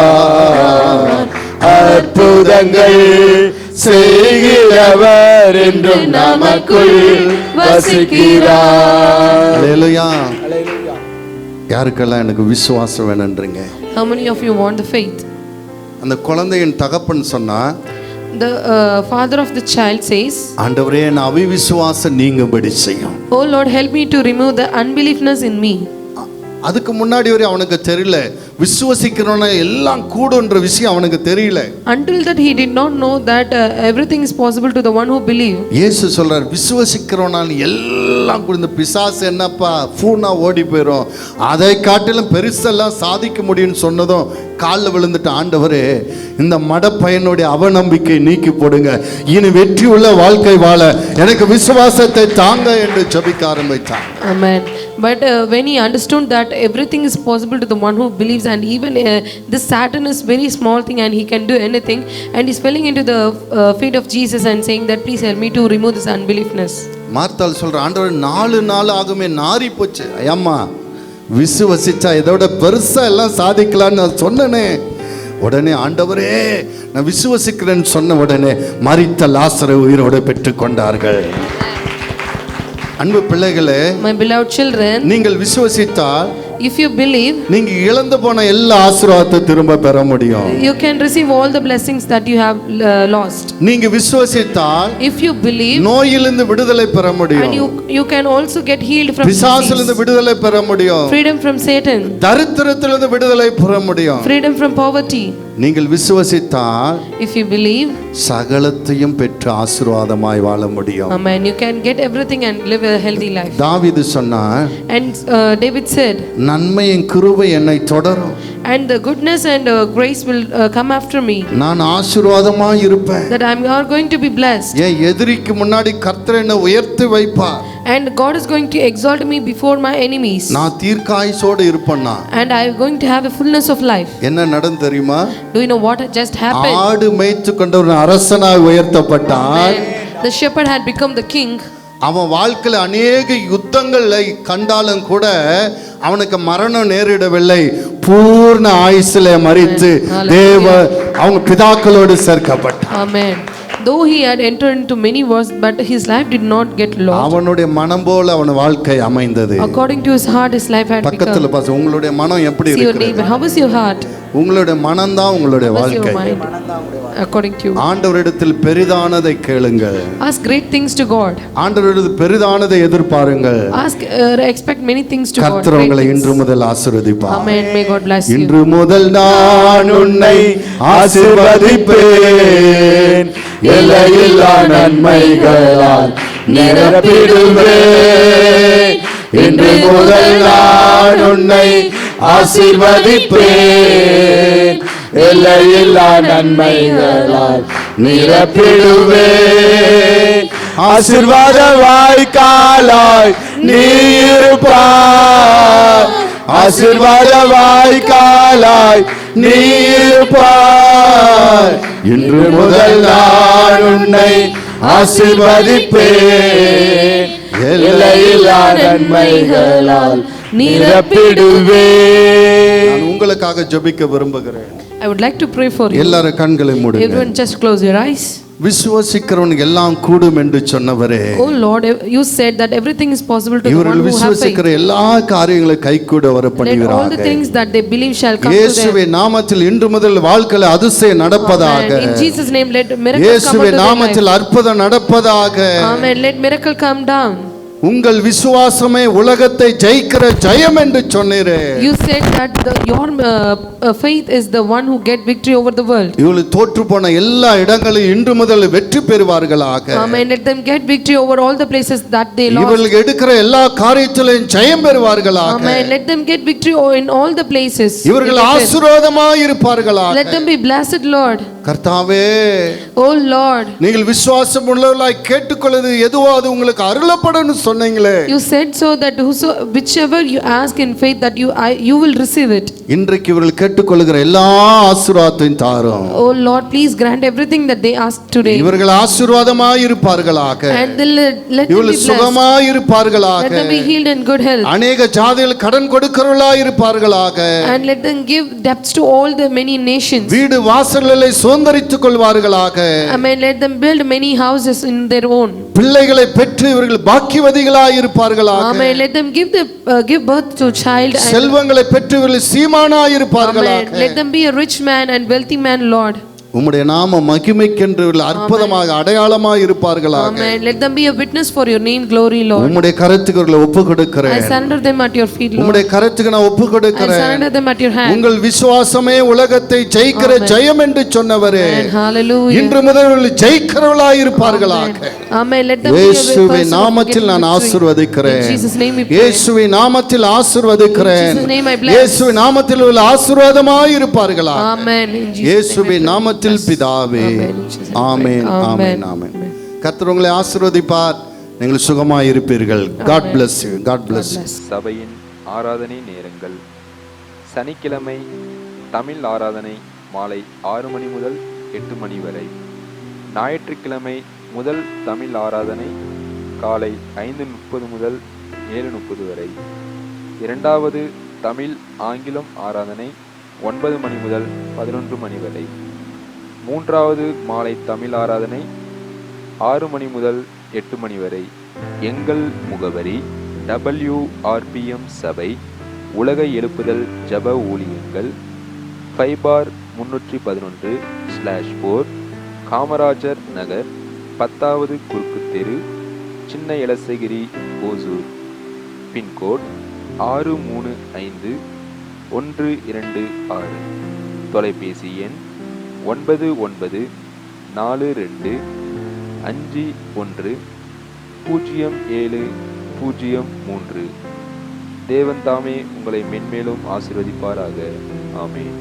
Speaker 3: அற்புதங்கள் செய்கிறவர் என்றும் நமக்குள் வசிக்கிறார். அல்லேலூயா. யாருக்கெல்லாம் எனக்கு விசுவாசம் வேணும்ன்றீங்க?
Speaker 4: How many of you want the faith?
Speaker 3: அந்த குழந்தையின் தகப்பன் சொன்னா,
Speaker 4: the father of the child says,
Speaker 3: ஆண்டவரே என் அவிசுவாசம் நீங்கும்படி செய்யும்.
Speaker 4: oh Lord, help me to remove the unbeliefness in me.
Speaker 3: அதுக்கு முன்னாடி வரை அவனுக்கு தெரியல, விசுவாசிக்கிறவன எல்லாம் கூடுன்ற விஷயம் அவனுக்கு தெரியல.
Speaker 4: Until that he did not know that everything is possible to the one who believe.
Speaker 3: இயேசு சொல்றார், விசுவாசிக்கிறவனால எல்லாம் கூடு. பிசாசு என்னப்பா பூனா ஓடி போயிடும், அதை காட்டிலும் பெருசெல்லாம் சாதிக்க முடியும்னு சொன்னதும் காலில் விழுந்துட்டு, ஆண்டவரே இந்த மடப்பையனுடைய அவநம்பிக்கை நீக்கி போடுங்க, இனி வெற்றி உள்ள வாழ்க்கை வாழ எனக்கு விசுவாசத்தை தாங்க என்று ஜெபிக்க ஆரம்பித்தார்.
Speaker 4: Amen. But when he understood that everything is possible to the one who believes, and even this Satan is very small thing and he can do anything, and he's falling into the feet of Jesus and saying that please help me to remove this unbeliefness.
Speaker 3: மார்த்தாள் சொல்ற, ஆண்டவரே 4 நாள் ஆகுமே நாரி போச்சு. ஐயம்மா விசுவசிச்சா இதோட பெருசா எல்லாம் சாதிக்கலான்னு நான் சொன்னனே. உடனே ஆண்டவரே நான் விசுவசிக்கிறேன்னு சொன்ன உடனே மரித்த லாசரை உயிரோடு பெற்றுக்கொண்டார்கள். அன்பு பிள்ளைகளே,
Speaker 4: my beloved children,
Speaker 3: நீங்கள் விசுவசித்தால்,
Speaker 4: if you believe,
Speaker 3: நீங்க இழந்து போன எல்லா ஆசீர்வாதத்தை திரும்ப பெற முடியும்.
Speaker 4: you can receive all the blessings that you have lost.
Speaker 3: நீங்க விசுவாசித்தால்
Speaker 4: if you believe,
Speaker 3: நோயிலிருந்து விடுதலை பெற
Speaker 4: and
Speaker 3: முடியும்,
Speaker 4: you can also get healed from
Speaker 3: பிசாசிலிருந்து
Speaker 4: disease,
Speaker 3: விடுதலை பெற முடியும்,
Speaker 4: freedom from Satan,
Speaker 3: தரித்திரத்திலிருந்து விடுதலை பெற முடியும்.
Speaker 4: freedom from poverty.
Speaker 3: நீங்கள் விசுவாசித்தால்
Speaker 4: If you believe,
Speaker 3: சகலத்தையும் பெற்று ஆசீர்வாதமாய் வாழ முடியும்.
Speaker 4: amen, you can get everything and live a healthy life.
Speaker 3: தாவீது சொன்னார்,
Speaker 4: And David said,
Speaker 3: நன்மையின் கிருபை என்னை தொடரும்,
Speaker 4: and the goodness and grace will come after me,
Speaker 3: நான் ஆசீர்வாதமாய் இருப்பேன்.
Speaker 4: that I'm going to be blessed,
Speaker 3: என் எதிரிக்கு முன்னாடி கர்த்தர் என்னை உயர்த்தி வைப்பார்,
Speaker 4: and God is going to exalt me before my enemies,
Speaker 3: நான் தீர்க்காயுசோடு இருப்பேன்னா.
Speaker 4: and I'm going to have a fullness of life.
Speaker 3: என்ன நடந்து தெரியுமா?
Speaker 4: Do you know what had just happened?
Speaker 3: ஆடு மேய்த்து கொண்ட ஒரு அரசனாய் உயர்த்தப்பட்டான்.
Speaker 4: The shepherd had become the king.
Speaker 3: அவன் வாழ்க்கையில் அநேக யுத்தங்களை கண்டாலும் கூட அவனுக்கு மரணம் நேரிடவில்லை. பூர்ண ஆயுசிலே மரித்து தேவ அவங்க பிதாக்களோடு சேர்க்கப்பட்டான்.
Speaker 4: Amen. Though he had entered into many wars, but his life did not get lost.
Speaker 3: அவனுடைய மனம் போல அவன் வாழ்க்கை அமைந்தது.
Speaker 4: According to his heart, his life had
Speaker 3: பக்கத்துல
Speaker 4: become.
Speaker 3: பாஸ் உங்களுடைய மனம் எப்படி
Speaker 4: See your
Speaker 3: இருக்கு?
Speaker 4: neighbor. How is your heart?
Speaker 3: உங்களுடைய மனம்தான் உங்களுடைய
Speaker 4: How is your
Speaker 3: வாழ்க்கை.
Speaker 4: mind? According to you.
Speaker 3: ஆண்டவரிடத்தில் பெரிதானதை கேளுங்கள்.
Speaker 4: Ask great things to God.
Speaker 3: ஆண்டவரிடத்தில் பெரிதானதை எதிர்பாருங்கள்.
Speaker 4: Ask, expect many things to God.
Speaker 3: கர்த்தர்
Speaker 4: Great
Speaker 3: உங்களை
Speaker 4: things.
Speaker 3: இன்று முதல் ஆசீர்வதிப்பார்.
Speaker 4: Amen. May God bless you.
Speaker 3: இன்று முதல் நான் உன்னை ஆசீர்வதிப்பேன், எல்லையில்லா நன்மைகளால் நிரப்பிடுவேன். இன்று முதல் நான் உன்னை ஆசீர்வதிப்பேன், எல்லையில்லா நன்மைகளால் நிரப்பிடுவேன். ஆசீர்வாத வாய்க்காலாய் நீ இருப்பாய், ஆசீர்வாத வாய்க்காலாய் நீ இருப்பாய். இன்று முதல் நான் உன்னை ஆசீர்வதிப்பேன், எல்லையில்லா நன்மைகளால் நிரப்பிடுவேன். நான் உங்களுக்காக ஜெபிக்க விரும்புகிறேன்.
Speaker 4: I would like to pray for you.
Speaker 3: எல்லாரும் கண்களை மூடுங்க.
Speaker 4: Everyone just close your eyes.
Speaker 3: விசுவாசிக்கிறவனுக்கு எல்லாம் கூடும் என்று சொன்னவரே,
Speaker 4: Oh Lord, you said that everything is possible to the one
Speaker 3: இவர்கள்
Speaker 4: who have faith.
Speaker 3: விசுவாசிக்கிற எல்லா காரியங்களும் கைகூட வர
Speaker 4: Let all the
Speaker 3: பண்ணுகிறார்கள்.
Speaker 4: things that they believe shall come to
Speaker 3: இயேசுவே
Speaker 4: them.
Speaker 3: நாமத்தில் இன்று முதல் வாழ்க்கையில் அதிசயம் நடப்பதாக.
Speaker 4: Amen. In Jesus' name, let miracles come
Speaker 3: இயேசுவே
Speaker 4: into their
Speaker 3: நாமத்தில்
Speaker 4: life.
Speaker 3: அற்புதம் நடப்பதாக.
Speaker 4: Amen. Let miracle come down.
Speaker 3: உங்கள் விசுவாசமே உலகத்தை ஜெயிக்கிற ஜெயம் என்று சொன்னீரே.
Speaker 4: You said that your faith is the one who get victory over the world.
Speaker 3: இவர்கள் தோற்று போன எல்லா இடங்களிலும் இன்று முதல் வெற்றி பெறுவார்களாக.
Speaker 4: Amen. Let them get victory over all the places that they lost.
Speaker 3: இவர்கள் எடுக்கிற எல்லா காரியத்திலும் ஜெயம் பெறுவார்களாக.
Speaker 4: Amen. Let them get victory in all the places.
Speaker 3: இவர்கள் ஆசீர்வாதமாய் இருப்பார்களாக.
Speaker 4: Let them be blessed, Lord.
Speaker 3: கர்த்தாவே,
Speaker 4: Oh Lord,
Speaker 3: நீங்கள் விசுவாசம் உள்ளவர்களாய் கேட்டுக்கொள்வது எதுவோ அது உங்களுக்கு அருளப்படும் சொன்னீங்களே.
Speaker 4: you said so that whichever you ask in faith that you will receive it.
Speaker 3: இன்றைக்கு இவர்கள் கேட்டுக்கொள்கிற எல்லா ஆசீர்வாதத்தையும் தாரும்.
Speaker 4: Oh Lord, please grant everything that they ask today.
Speaker 3: இவர்கள் ஆசீர்வாதமாய் இருப்பார்களாக.
Speaker 4: And let them be
Speaker 3: இவர்கள்
Speaker 4: blessed.
Speaker 3: சுகமாய் இருப்பார்களாக.
Speaker 4: Let them be healed in good health.
Speaker 3: அநேக ஜாதிகள் கடன் கொடுக்கிறவர்களாய் இருப்பார்களாக.
Speaker 4: And let them give debts to all the many nations.
Speaker 3: வீடு வாசல்களை சுதந்தரித்துக் கொள்வார்களாக.
Speaker 4: Amen. Let them build many houses in their own.
Speaker 3: பிள்ளைகளை பெற்று இவர்கள் பாக்கியவதிகளாய் இருப்பார்களாக.
Speaker 4: Amen. Let them give birth to child.
Speaker 3: செல்வங்களை பெற்று இவர்கள் சீமானாய் இருப்பார்களாக.
Speaker 4: Amen. Let them be a rich man and wealthy man, Lord.
Speaker 3: உம்முடைய நாம மகிமைக்கென்று அற்புதமாக அடையாளமாய் இருப்பார்களாக.
Speaker 4: Amen. Let them be a witness for your name, glory, Lord.
Speaker 3: உம்முடைய கரத்துக்கு அவர்களை ஒப்புக்கொடுக்கிறேன்.
Speaker 4: I surrender them at your feet, Lord.
Speaker 3: உம்முடைய கரத்துக்கு நான்
Speaker 4: I
Speaker 3: ஒப்புக்கொடுக்கிறேன்.
Speaker 4: surrender them at your hand.
Speaker 3: உங்கள் விசுவாசமே உலகத்தை ஜெயிக்கிற ஜெயம் என்று சொன்னவரே,
Speaker 4: Amen. Hallelujah.
Speaker 3: இன்று முதல் இவர்கள் ஜெயிக்கிறவர்களாய் இருப்பார்களாக.
Speaker 4: Amen. Let them be a
Speaker 3: இயேசுவின்
Speaker 4: person
Speaker 3: நாமத்தில் நான்
Speaker 4: of victory.
Speaker 3: ஆசீர்வதிக்கிறேன்.
Speaker 4: In Jesus' name we pray.
Speaker 3: இயேசுவின் நாமத்தில் ஆசீர்வதிக்கிறேன்.
Speaker 4: In Jesus' name I bless.
Speaker 3: இயேசுவின் நாமத்தில் இவர்கள் ஆசீர்வாதமாய் இருப்பார்களாக.
Speaker 4: Amen. In Jesus'
Speaker 3: இயேசுவின்
Speaker 4: name I
Speaker 3: நாமத்தில்
Speaker 4: bless.
Speaker 3: பிதாவே.
Speaker 4: Amen. In Jesus' name I
Speaker 3: amen,
Speaker 4: pray.
Speaker 3: Amen,
Speaker 4: Amen.
Speaker 3: ஆமென். கர்த்தர் உங்களை ஆசீர்வதிப்பார். நீங்கள் சுகமாய் இருப்பீர்கள். God bless you. God bless you.
Speaker 5: சபையின் ஆராதனை நேரங்கள்: சனிக்கிழமை தமிழ் ஆராதனை மாலை 6 மணி முதல் 8 மணி வரை. ஞாயிற்றுக்கிழமை முதல் தமிழ் ஆராதனை காலை 5:30 முதல் 7:30 வரை. இரண்டாவது தமிழ் ஆங்கிலம் ஆராதனை 9 மணி முதல் 11 மணி வரை. மூன்றாவது மாலை தமிழ் ஆராதனை 6 மணி முதல் 8 மணி வரை. எங்கள் முகவரி WRPM சபை, உலக எழுப்புதல் ஜப ஊழியங்கள், 5/311/4, காமராஜர் நகர், 10வது குறுக்கு தெரு, சின்ன எலசகிரி, ஓசூர். பின்கோட் 635126. தொலைபேசி எண் 9942510703. தேவன் தாமே உங்களை மென்மேலும் ஆசீர்வதிப்பாராக. ஆமென்.